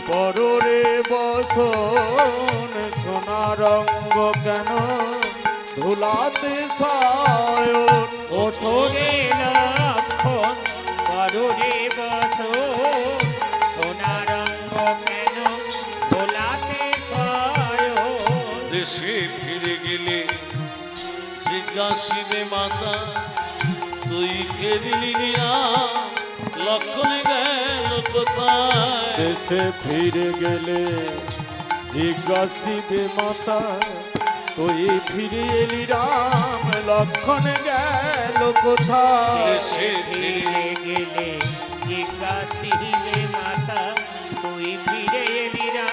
B: পররে বসন, সোনার অঙ্গ কেন ধুলাতে সায়ন।
C: ওঠরে লক্ষণ পররে বসো, সোনার অঙ্গ কেন ভোলাতে সায়।
A: দেশে ফিরে গেলে জিজ্ঞাসিবে মাতা, তুই ফেরিলি না, লক্ষণ গেল কোথায়?
B: দেশে ফিরে গেলে জিজ্ঞাসিবে মাতা, তুই ফিরে এলি রাম, লক্ষণ গেল কোথায়?
A: দেশে
C: ফিরে গেলে জিজ্ঞাসিলে মাতা, তুই ফিরে এলি না,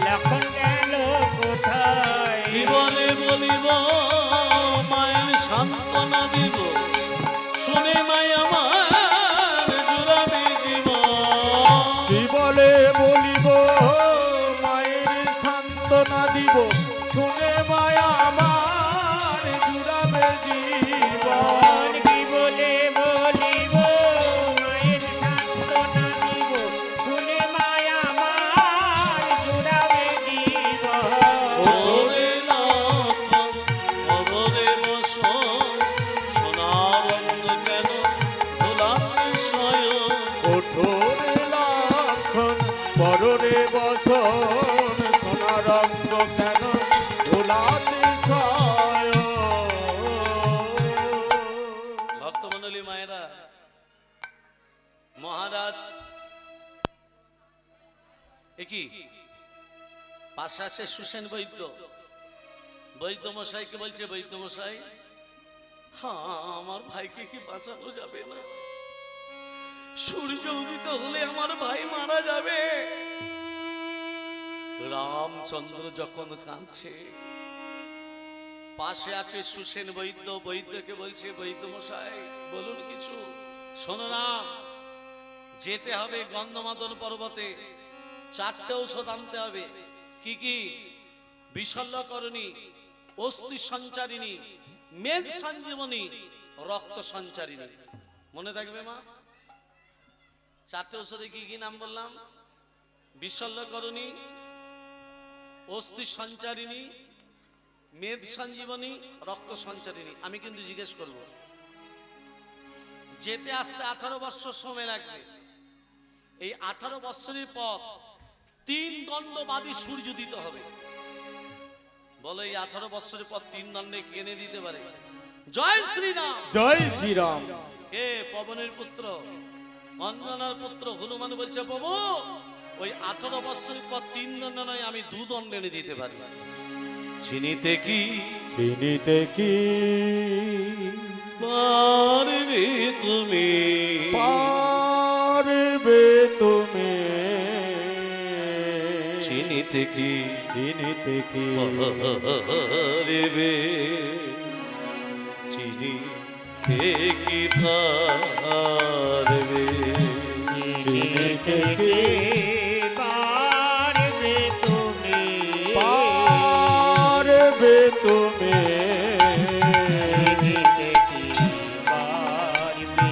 C: লক্ষণ গেল কোথায়?
A: কি বলে বলিব, মায়ের সান্ত্বনা দিব, শুনে মাই আমার জুড়াবে জীবন।
B: কি বলে বলিব, মায়ের সান্ত্বনা দিব, শুনে মায়া আমার জুড়াবে জীবন।
C: কি বলে বলিব, মায়ের সান্ত্বনা দিব, শুনে মায়া আমার জুড়াবে জীবন।
A: ওরে লক্ষণ পররে বস, সোনার অঙ্গ কেন ধুলাতে শয়ন।
B: ওঠরে লক্ষণ পররে বসন, সোনার অঙ্গ কেন ধুলাতে সায়ন।
A: ভক্তমণ্ডলী মায়েরা, মহারাজ একই পাশে আসে সুসেন বৈদ্য, বৈদ্য মশাইকে বলছে, বৈদ্য মশাই, হ্যাঁ, আমার ভাইকে কি বাঁচানো যাবে না? সূর্য উদিত হলে আমার ভাই মারা যাবে। রামচন্দ্র যখন কাঁদছে, পাশে আছে সুসেন বৈদ্য, বৈদ্যকে বলছে, বৈদ্য মশাই বলুন কিছু। শোনো রাম, যেতে হবে গন্ধমাদন পর্বতে, 4টে ঔষধ আনতে হবে। কি কি? বিশল্যকরণী, অস্থি সঞ্চারিণী, মেদ সঞ্জীবনী, রক্ত সঞ্চারিণী। মনে থাকবে মা? 4টে ঔষধে কি কি নাম বললাম? বিশল্যকরণী, অস্থি সঞ্চারিণী, মেদ সঞ্জীবনী, রক্ত সঞ্চারিণী। আমি কিন্তু জিজ্ঞেস করব, যেতে আসতে 18 বছর সময় লাগবে। এই 18 বছরের পর 3 দণ্ডবাদী সূর্য দিতে হবে। বলো, এই 18 বছরের পর 3 দণ্ডে কেনে দিতে পারে? জয় শ্রীরাম।
B: জয় শ্রীরাম।
A: কে? পবনের পুত্র, অঞ্জনার পুত্র হনুমান বলছে, প্রভু, ওই 18 বছরের পর 3 দণ্ড নয়, আমি 2 দণ্ড এনে দিতে পারি। চিনিতে কি
B: চিনিতে কি
A: পারবে তুমি,
B: পারবে তুমি,
A: চিনিতে কি
B: চিনিতে কি
A: পারবে, চিনিতে কি পারবে,
B: চিনিতে কি
C: পারবে তুমি,
B: পারবে তুমি,
C: চিনিতে কি পারবে,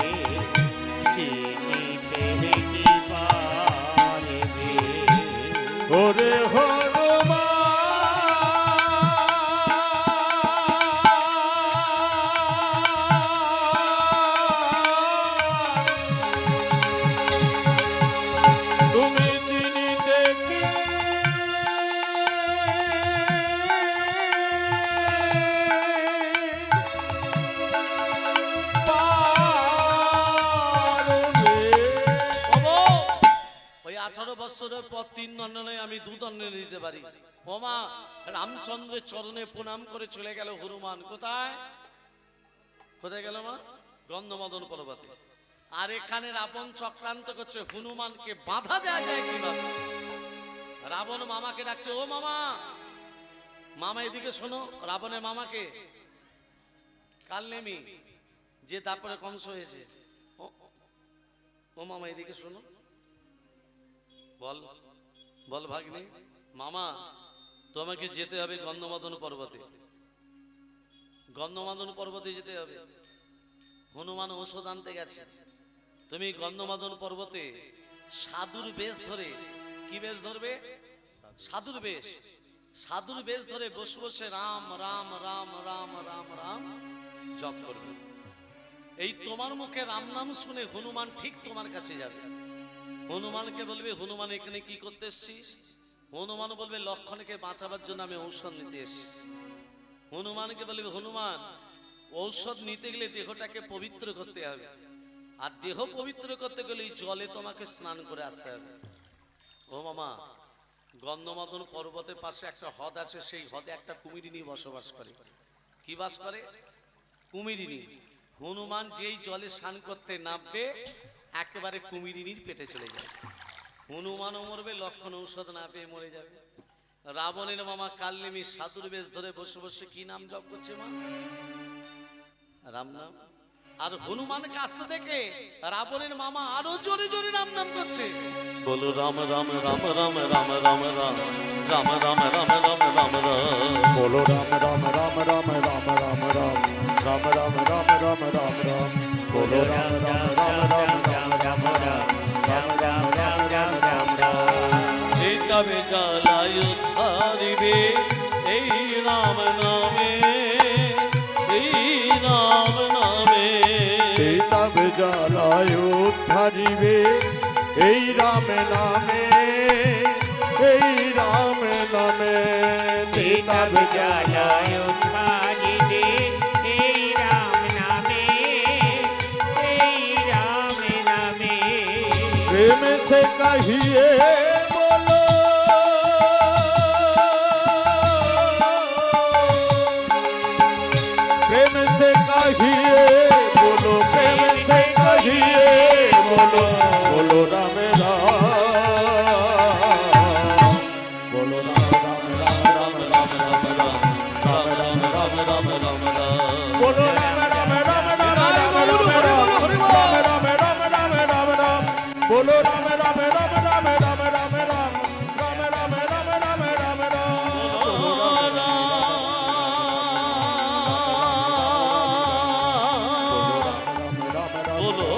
C: চিনিতে কি পারবে।
B: ওরে হনুমান তুমি চিনিতে কি পারবে।
A: বাবা, ওই 18 বছরের পর 3 দণ্ড নয়, আমি 2 দণ্ড দিতে পারি। ওমা, রামচন্দ্রের চরণে প্রণাম করে চলে গেল হনুমান। কোথায় কোথায় গেল মা? গন্ধমাদন পর্বতে। আর এখানে রাবণ চক্রান্ত করছে, হনুমানকে বাধা দেওয়া যায় কিভাবে। রাবণ মামাকে ডাকছে, ও মামা, মামা এদিকে শোনো। রাবণের মামাকে কাল নেমি, যে তারপরে কংস হয়েছে। ও মামা এদিকে শোনো, বল বল ভাগ্নে। মামা, তোমাকে যেতে হবে গন্ধমাদন পর্বতে, গন্ধমাদন পর্বতে যেতে হবে। হনুমান ঔষধ আনতে গেছে। তুমি গন্ধমাদন পর্বতে সাধুর বেশ ধরে, কি বেশ ধরবে? সাধুর বেশ। সাধুর বেশ ধরে বসে বসে রাম রাম রাম রাম রাম রাম জপ করবে। এই তোমার মুখে রাম নাম শুনে হনুমান ঠিক তোমার কাছে যাবে। হনুমানকে বলবে, হনুমান এখানে কি করতে এসছিস? হনুমান বলবে, লক্ষণকে বাঁচাবার জন্য আমি ঔষধ নিতে এসেছি। হনুমানকে বলবে, হনুমান, ঔষধ নিতে গেলে দেহটাকে পবিত্র করতে হবে, আর দেহ পবিত্র করতে গেলে জলে তোমাকে স্নান করে আসতে হবে। ও মামা, গন্ধমাদন পর্বতের পাশে একটা হ্রদ আছে, সেই হ্রদে একটা কুমিরিনী বসবাস করে। কি বাস করে? কুমিরিনী। হনুমান যেই জলে স্নান করতে নামবে, একেবারে কুমিরিনীর পেটে চলে যাবে। হনুমানও মরবে, লক্ষণ ঔষধ না পেয়ে মরে যাবে। রাবণের মামা কালনেমি সাধুর বেশ ধরে বসে বসে কি নাম জপ করছে মা? রাম নাম। আর হনুমানকে আসতে দেখে রাবণের মামা আরো জোরে জোরে রাম নাম করছে। বলো রাম রাম রাম রাম রাম রাম রাম রাম রাম রাম রাম রাম রাম।
B: বলো রাম রাম রাম রাম রাম রাম রাম রাম রাম রাম রাম রাম রাম। বলো রাম রাম রাম রাম রাম রাম রাম রাম রাম রাম রাম রাম।
A: এই তবে জ্বালায় উদ্ধারিবে এই রাম নামে, এই রাম নামে।
B: এই তবে জ্বালায় উদ্ধারিবে এই রাম নামে, এই রাম নামে। এই তবে
C: জ্বালায় উদ্ধারিবে এই রাম নামে, এই রাম নামে।
B: প্রেম से कहिए बोलो, प्रेम से कहिए बोलो, प्रेम से कहिए बोलो, बोलो राम राम, बोलो राम राम राम राम राम राम राम राम राम राम राम राम। बोलो राम राम राम राम राम राम राम राम राम राम राम राम राम। बोलो राम राम राम राम राम राम राम राम राम राम राम राम
A: বলো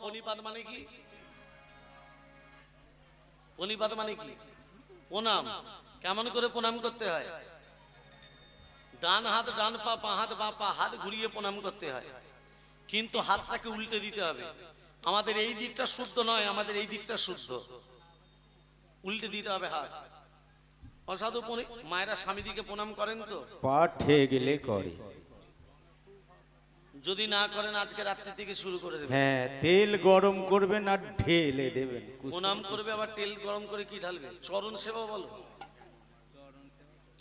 A: পনিপাত মানে কি? পনিপাত মানে কি? প্রণাম কেমন করে প্রণাম করতে হয়? ডান হাত ডান পা, বাঁ হাত বাঁ পা, হাত ঘুরিয়ে প্রণাম করতে হয়, কিন্তু হাতটাকে উল্টে দিতে হবে। আমাদের এই দিকটা শুদ্ধ নয়, আমাদের এই দিকটা শুদ্ধ, উল্টে দিতে হবে হাত। অসাধু মায়েরা স্বামী দিকে প্রণাম করেন তো?
C: পা ঠেয়ে গেলে করে।
A: যদি না করেন আজকে রাত্রি থেকে শুরু করে দেবেন।
C: হ্যাঁ, তেল গরম করবেন আর ঢেলে দেবেন।
A: প্রণাম করবে আবার তেল গরম করে কি ঢালবে? চরণ সেবা বলো,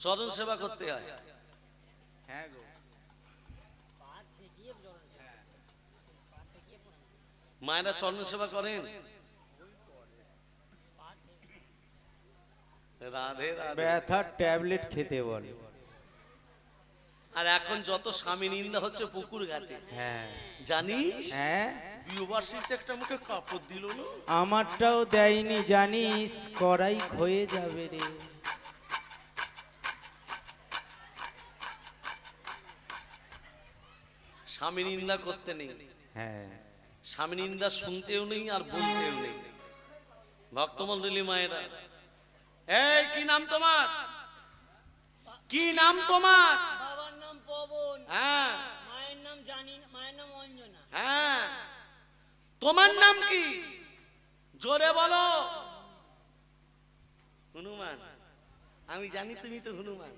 A: চরণ সেবা করতে হয়।
C: হ্যাঁ গো,
A: মায়েরা চরণ সেবা করেন। রাধে রাধে।
C: ব্যথার ট্যাবলেট খেতে বলে।
A: আর এখন যত স্বামী নিন্দা হচ্ছে পুকুর ঘাটে,
C: হ্যাঁ
A: জানিস?
C: হ্যাঁ,
A: বিবাসীতে একটা মুখে কাপড় দিল না।
C: আমারটাও দেয়নি জানিস, করাই ক্ষয়ে যাবে রে।
A: স্বামী নিন্দা করতে নেই,
C: হ্যাঁ,
A: স্বামী নিন্দা শুনতেও নেই আর বলতেও নেই। ভক্তমন্ডলী মায়েরা, এই কি নাম তোমার? কি নাম তোমার?
D: বাবার নাম পবন,
A: হ্যাঁ
D: মায়ের নাম জানি না, মায়ের নাম অঞ্জনা।
A: হ্যাঁ, তোমার নাম কি? জোরে বলো। হনুমান। আমি জানি তুমি তো হনুমান।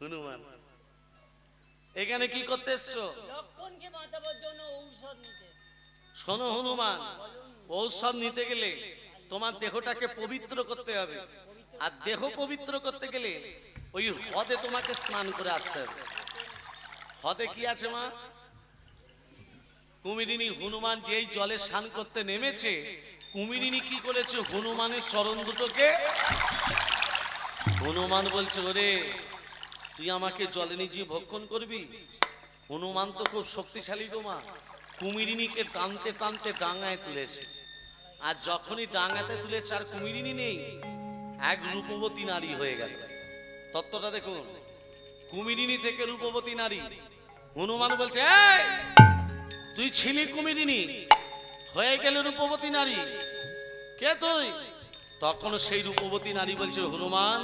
A: হনুমান, এখানে কি করতে এসছো?
D: লক্ষণকে বাঁচাবার জন্য ঔষধ নিতে।
A: শোনো হনুমান, ঔষধ নিতে গেলে তোমার দেহটাকে পবিত্র করতে হবে, আর দেহ পবিত্র করতে গেলে ওই হ্রদে তোমাকে স্নান করে আসতে হবে। হ্রদে কি আছে মা? কুমিরিনী। হনুমান যেই জলে স্নান করতে নেমেছে, কুমিরিনী কি করেছে? হনুমানের চরণ দুটোকে। হনুমান বলছে, ওরে তুই আমাকে জলে নিয়ে ভক্ষণ করবি? হনুমান তো খুব শক্তিশালী গো মা। কুমিরিনীকে টানতে টানতে ডাঙায় তুলেছে, আর যখনই ডাঙাতে তুলেছে আর কুমিরিনী নেই, এক রূপবতী নারী হয়ে গেল। তত্ত্বটা দেখুন, কুমিরিনী থেকে রূপবতী নারী। হনুমান বলছে, এই তুই ছিলি কুমিরিনী, হয়ে গেল রূপবতী নারী, কে তুই? তখন সেই রূপবতী নারী বলছে, হনুমান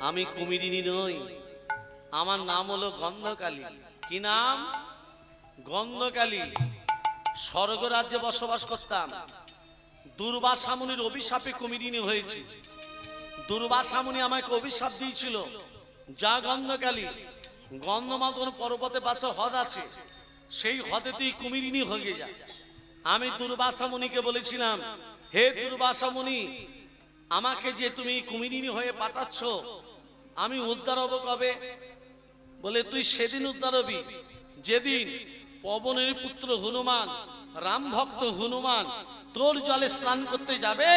A: আমি কুমিরিনী নই, আমার নাম হলো গন্ধকালী। কি নাম? গন্ধকালী। স্বর্গরাজ্যে বসবাস করতাম, দুর্বাসা মুনির অভিশাপে কুমিরিনী হয়েছে। দুর্বাসা মুনি আমাকে অভিশাপ দিয়েছিল, যা গন্ধকালী, গন্ধমাদন পর্বতে পাশে হ্রদ আছে, সেই হ্রদে তুই কুমিরিনী হয়ে যা। আমি দুর্বাসা মুনিকে বলেছিলাম, হে দুর্বাসা মুনি, আমাকে যে তুমি কুমিরিনী হয়ে পাঠাচ্ছ, আমি উদ্ধার হব কবে? বলে, তুই সেদিন উদ্ধার হবি যেদিন পবনের পুত্র হনুমান, রাম ভক্ত হনুমান তোর জলে স্নান করতে যাবে,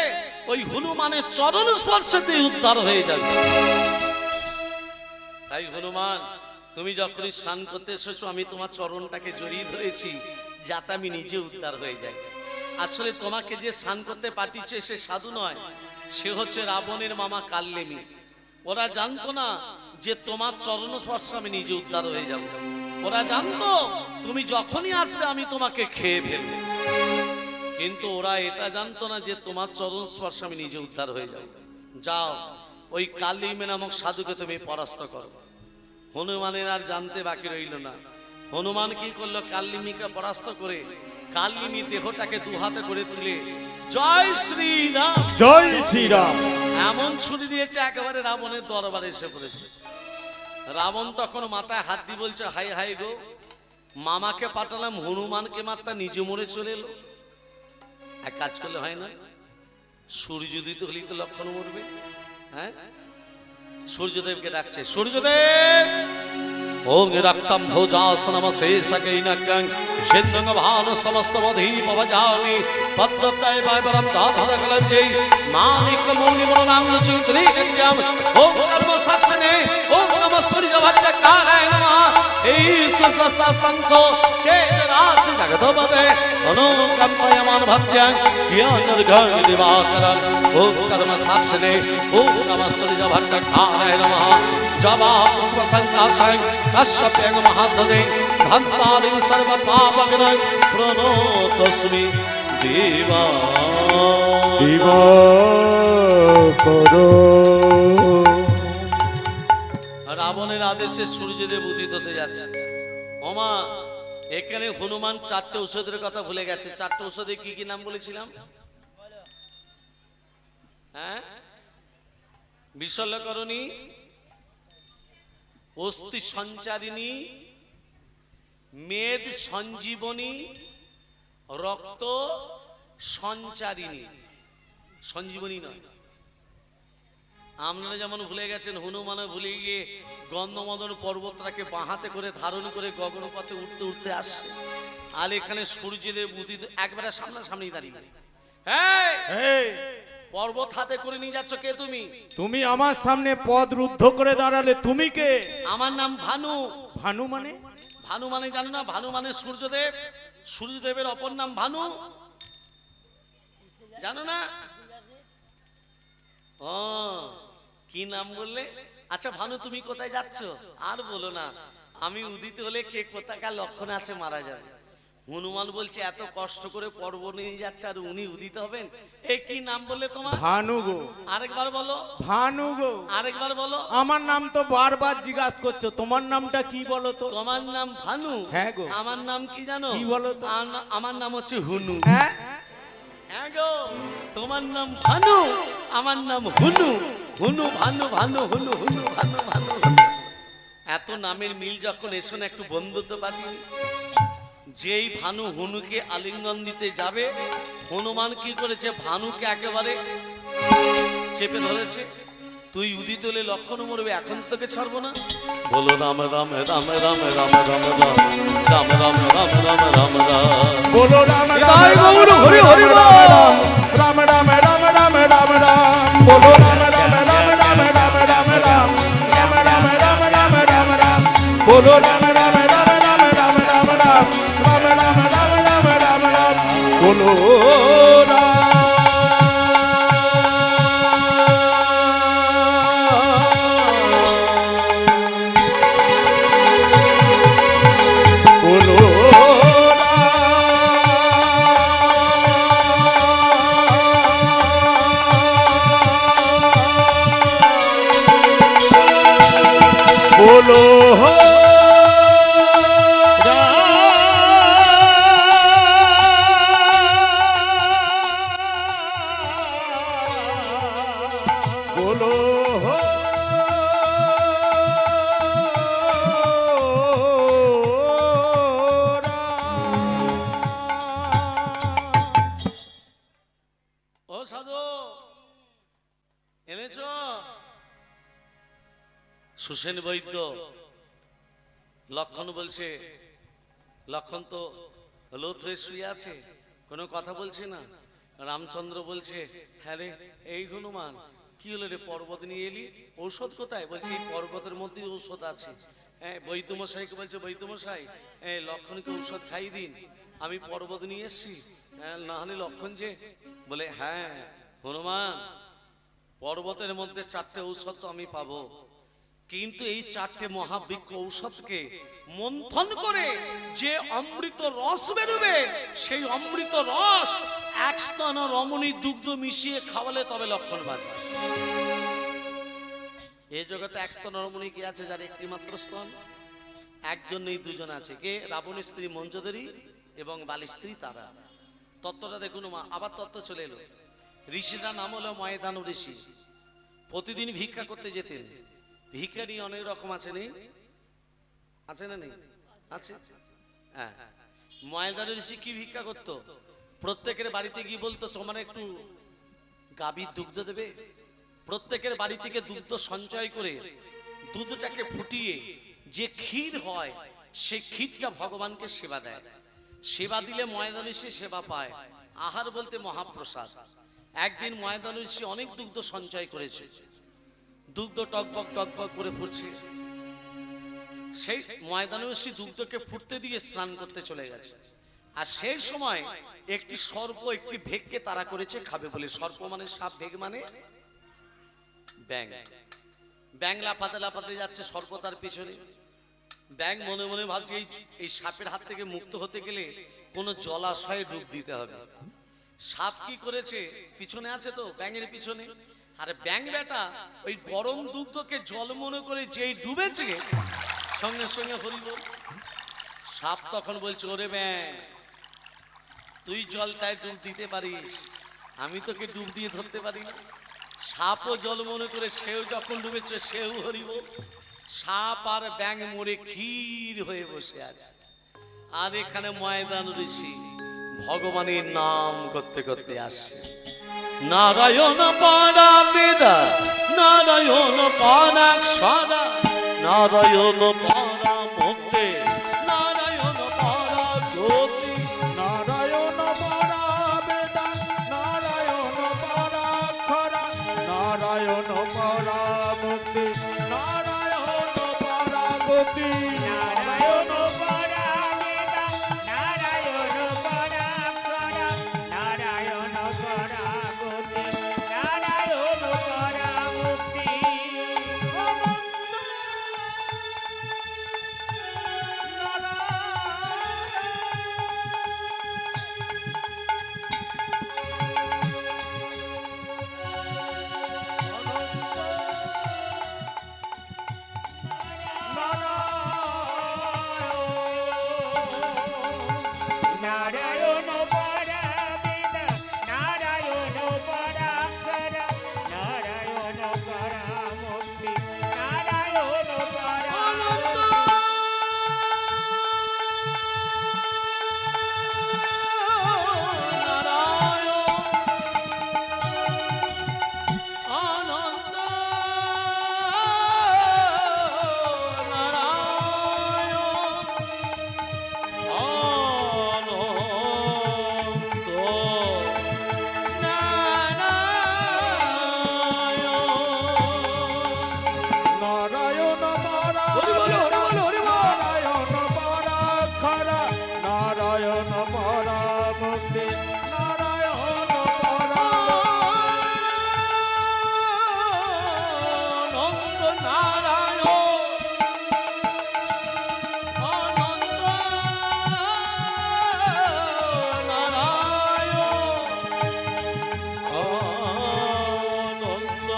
A: ওই হনুমানের চরণ স্পর্শে উদ্ধার হয়ে যাবে। তাই হনুমান, তুমি যখনই স্নান করতে এসেছো, আমি তোমার চরণটাকে জড়িয়ে ধরেছি, যাতে আমি নিজে উদ্ধার হয়ে যাই। আসলে তোমাকে যে স্নান করতে পাঠিয়েছে সে সাধু নয়, সে হচ্ছে রাবণের মামা কাল্লেমি। ওরা জানতো না যে তোমার চরণ স্পর্শে আমি নিজে উদ্ধার হয়ে যাব। ওরা জানতো তুমি যখনই আসবে আমি তোমাকে খেয়ে ফেলবো, কিন্তু ওরা এটা জানতো না যে তোমার চরণ স্পর্শে আমি নিজে উদ্ধার হয়ে যাব। যাও, ওই কাল্লিমে নামক সাধুকে তুমি পরাস্ত করো। হনুমানের আর জানতে বাকি রইল না। হনুমান কি করলো? কাল্লিমিকে পরাস্ত করে কাল্লিমি দেহটাকে দুহাতে করে তুলে জয় শ্রীরাম,
B: জয় শ্রীরাম।
A: এমন ছুরি দিয়েছে একেবারে রাবণের দরবারে এসে পড়েছে। রাবণ তখন মাথায় হাত দিয়ে বলছে, হাই হাই গো, মামাকে পাঠালাম হনুমানকে মারতা, নিজে মরে চলে এলো। এক কাজ করলে হয় না? সূর্য উদিত হলেই তো লক্ষণ মরবে। হ্যাঁ, সূর্যদেবকে ডাকছে, সূর্যদেব ওং রক্তম ভোজাসনম শেষকৈনকং সিন্ধং ভান সমস্ত বধি পবজামি পদ্মতায় বাইবরম দাধদকলঞ্জে মানিক মৌলি মননাং চিন্ত্রি নিত্যম ওং কর্ম সাক্ষনে ওং নম সূর্য ভট্টকারায় নমঃ। এই সূর্য সংস কে রাজ জগদপদে অনুকম্পয়মান ভক্ত্যং জ্ঞানর্ঘং দিবাকরং ওং কর্ম সাক্ষনে ওং নম সূর্য ভট্টকারায় নমঃ। জবা পুষ্প সংকাশং কশ্যপেং মহাদদে ধন্তারিং সর্ব পাপগ্নং প্রণতস্মি দিবা
B: দিব করো।
A: রাবণের আদেশে সূর্যদেব উদিত হতে যাচ্ছে। ওমা, এখানে হনুমান 4টে ঔষধের কথা ভুলে গেছে। 4টে ঔষধে কি কি নাম বলেছিলাম? হ্যাঁ, বিশল্যকরণী, অস্থি সঞ্চারিণী, মেদ সঞ্জীবনী, রক্ত সঞ্চারিণী। সঞ্জীবনী নয়। আপনারা যেমন ভুলে গেছেন, হনুমানও ভুলে গিয়ে গন্ধমদন পর্বতটাকে বাঁহাতে করে ধারণ করে গগনপথে উঠতে উঠতে আসছে। আর এখানে সূর্যদেব উদিত একবারে সামনাসামনি দাঁড়িয়ে। হ্যাঁ,
B: এই,
A: পর্বত হাতে করে নিয়ে যাচ্ছ কে তুমি?
B: তুমি আমার সামনে পদ রুদ্ধ করে দাঁড়ালে, তুমি কে?
A: আমার নাম ভানু।
B: ভানু মানে?
A: ভানু মানে জানো না? ভানু মানে সূর্যদেব। সূর্যদেবের অপর নাম ভানু, জানো না? ও, কি নাম বললে? আচ্ছা ভানু, তুমি কোথায় যাচ্ছ? আর বলো না, আমি উদিত হলে কে কোথাকার লক্ষণ আছে মারা যাবে। হনুমান বলছে এত কষ্ট করে পর্বত নিয়ে যাচ্ছে আর উনি উদিত হবেন? এ কি নাম বললে তোমার?
B: ভানু গো।
A: আরেকবার বলো।
B: ভানু গো।
A: আরেকবার বলো।
B: আমার নাম তো বারবার জিজ্ঞাসা করছো, তোমার নামটা কি বলো তো?
A: তোমার নাম ভানু?
B: হ্যাঁ গো।
A: আমার নাম কি জানো?
B: কি বলো তো?
A: আমার নাম হচ্ছে হুনু।
B: হ্যাঁ,
A: হ্যাঁ গো, তোমার নাম ভানু, আমার নাম হুনু। হুনু ভানু, ভানু হুনু, হুনু ভানু, ভানু হুনু। এত নামের মিল যখন, এসো না একটু বন্ধুত্ব বাটি। যেই ভানু হুনুকে আলিঙ্গন দিতে যাবে, হনুমান কি করেছে? ভানুকে একেবারে চেপে ধরেছে। তুই উদিত হলে লক্ষণ মরবে, এখন তোকে ছাড়বো না। বলো রাম রাম রাম রাম রাম রাম রাম রাম রাম রাম রাম রাম রাম।
B: বলো রাম রাম
A: জয়
B: রাম
A: গৌর
B: রাম
A: হরি হরি
B: রাম
A: বল।
B: রাম রাম রাম রাম রাম রাম। বলো রাম রাম রাম রাম রাম রাম রাম রাম রাম রাম রাম রাম রাম। বলো রাম রাম রাম রাম রাম রাম রাম রাম রাম রাম রাম রাম রাম। বলো রাম। বলো বলো বলো
A: ও সাধু, এনেছ? সুসেন বৈদ্য লক্ষণ বলছে, লক্ষণ তো লোথ হয়ে শুয়ে আছে, কোনো কথা বলছে না। রামচন্দ্র বলছে, হ্যাঁ রে, এই হনুমান কি হলো রে, পর্বত নিয়ে এলি, ঔষধ কোথায়? বলছে এই পর্বতের মধ্যে ঔষধ আছে। হ্যাঁ, বৈদ্যমশাইকে বলছে, বৈদ্যমশাই লক্ষণকে ঔষধ খাইয়ে দিন, আমি পর্বত নিয়ে এসছি। হ্যাঁ, না হলে লক্ষণ যে বলে, হ্যাঁ হনুমান, পর্বতের মধ্যে 4টে ঔষধ তো আমি পাবো, কিন্তু এই 4টে মহাবৃক্ষ ঔষধকে মন্থন করে যে অমৃত রস বেরোবে, সেই অমৃত রস এক স্তন রমণী দুগ্ধ মিশিয়ে খাওয়ালে তবে লক্ষণ বাড়বে। এই জগতে এক স্তন রমণী কি আছে যার একটি মাত্র স্তন? একজন নেই, দুজন আছে। কে? রাবণের স্ত্রী মঞ্জোদরী এবং বালির স্ত্রী তারা। তত্ত্বটা দেখুন মা, আবার তত্ত্ব চলে এলো। ঋষিরা নাম হলো ময়দানু ঋষি। প্রতিদিন ভিক্ষা করতে যেতেন। ভিখারি অনেক রকম আছে, নেই? আছে না নেই? আছে। হ্যাঁ, ময়দানু ঋষি কি ভিক্ষা করতো? প্রত্যেকের বাড়িতে গিয়ে বলতো, তোমার একটু গাভীর দুগ্ধ দেবে। প্রত্যেকের বাড়ি থেকে দুগ্ধ সঞ্চয় করে দুধটাকে ফুটিয়ে যে ক্ষীর হয়, সেই ক্ষীরটা ভগবানকে সেবা দেয়। সেবা দিলে ময়দানু ঋষি সেবা পায়। আহার বলতে মহাপ্রসাদ। একদিন ময়দানু ঋষি অনেক দুগ্ধ সঞ্চয় করেছে, দুগ্ধ টকবক টকবক করে ফুটছে। সেই ময়দানু ঋষি দুগ্ধকে ফুটতে দিয়ে স্নান করতে চলে গেছে। আর সেই সময় একটি সর্প একটি ভেগকে তাড়া করেছে খাবে বলে। সর্প মানে সাপ, ভেগ মানে ব্যাং। ব্যাং লাফাতে লাফাতে যাচ্ছে, সর্প তার পিছনে। ব্যাং মনে মনে ভাবছে এই সাপের হাত থেকে মুক্ত হতে গেলে কোনো জলাশয়ে ডুব দিতে হবে। সাপ কি করেছে, পিছনে আছে তো ব্যাঙের পিছনে, আরে ব্যাঙ বেটা ওই গরম দুগ্ধকে জল মনে করে যেই ডুবেছে সঙ্গে সঙ্গে হরি বল। সাপ তখন বলছে, ওরে ব্যাঙ, তুই জলটায় ডুব দিতে পারিস, আমি তোকে ডুব দিয়ে ধরতে পারি না। সাপও জল মনে করে সেও যখন ডুবেছে সেও হরি বল। সাপ আর ব্যাঙ মরে ক্ষীর হয়ে বসে আছে, আর এখানে ময়দান ঋষি ভগবানের নাম করতে করতে আসে। নারায়ণ পারা বেদা, নারায়ণ পারাক্ষরা, নারায়ণ পারা মুক্তি, নারায়ণ পারা জ্যোতি।
B: নারায়ণ পরা বেদা, নারায়ণ পরাক্ষরা, নারায়ণ পরা মুক্তি, নারায়ণ পরা গতি।
C: নারায়ণ পরা বেদা, নারায়ণ পরাক্ষরা, নারায়ণ পরা গতি, নারায়ণ পরা মুক্তি। নারায়ণ পরা বেদা, নারায়ণ পরাক্ষরা, নারায়ণ পরা মুক্তি, নারায়ণ পরা
A: আনন্দ নারায়ণ, আনন্দ
B: নারায়ণ পরা বেদা, নারায়ণ পরাক্ষরা, নারায়ণ পরা মুক্তি, নারায়ণ পরা
A: আনন্দ নারায়ণ, আনন্দ নারায়ণ, আনন্দ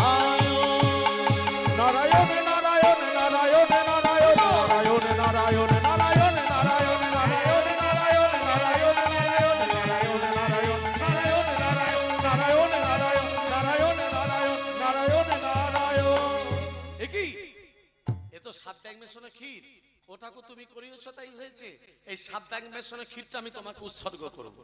A: নারায়ণ।
B: নারায়ণ নারায়ণ নারায়ণ নারায়ণ নারায়ণ নারায়ণ নারায়ণ নারায়ণ নারায়ণ নারায়ণ নারায়ণ নারায়ণ নারায়ণ নারায়ণ নারায়ণ নারায়ণ নারায়ণ নারায়ণ নারায়ণ।
A: এ কি, এ তো সাত ব্যাং মেশানো ক্ষীর, ওটাকে তুমি করিয়েছো তাই হয়েছে। এই সাত ব্যাং মেশানো ক্ষীরটা আমি তোমাকে উৎসর্গ করবো।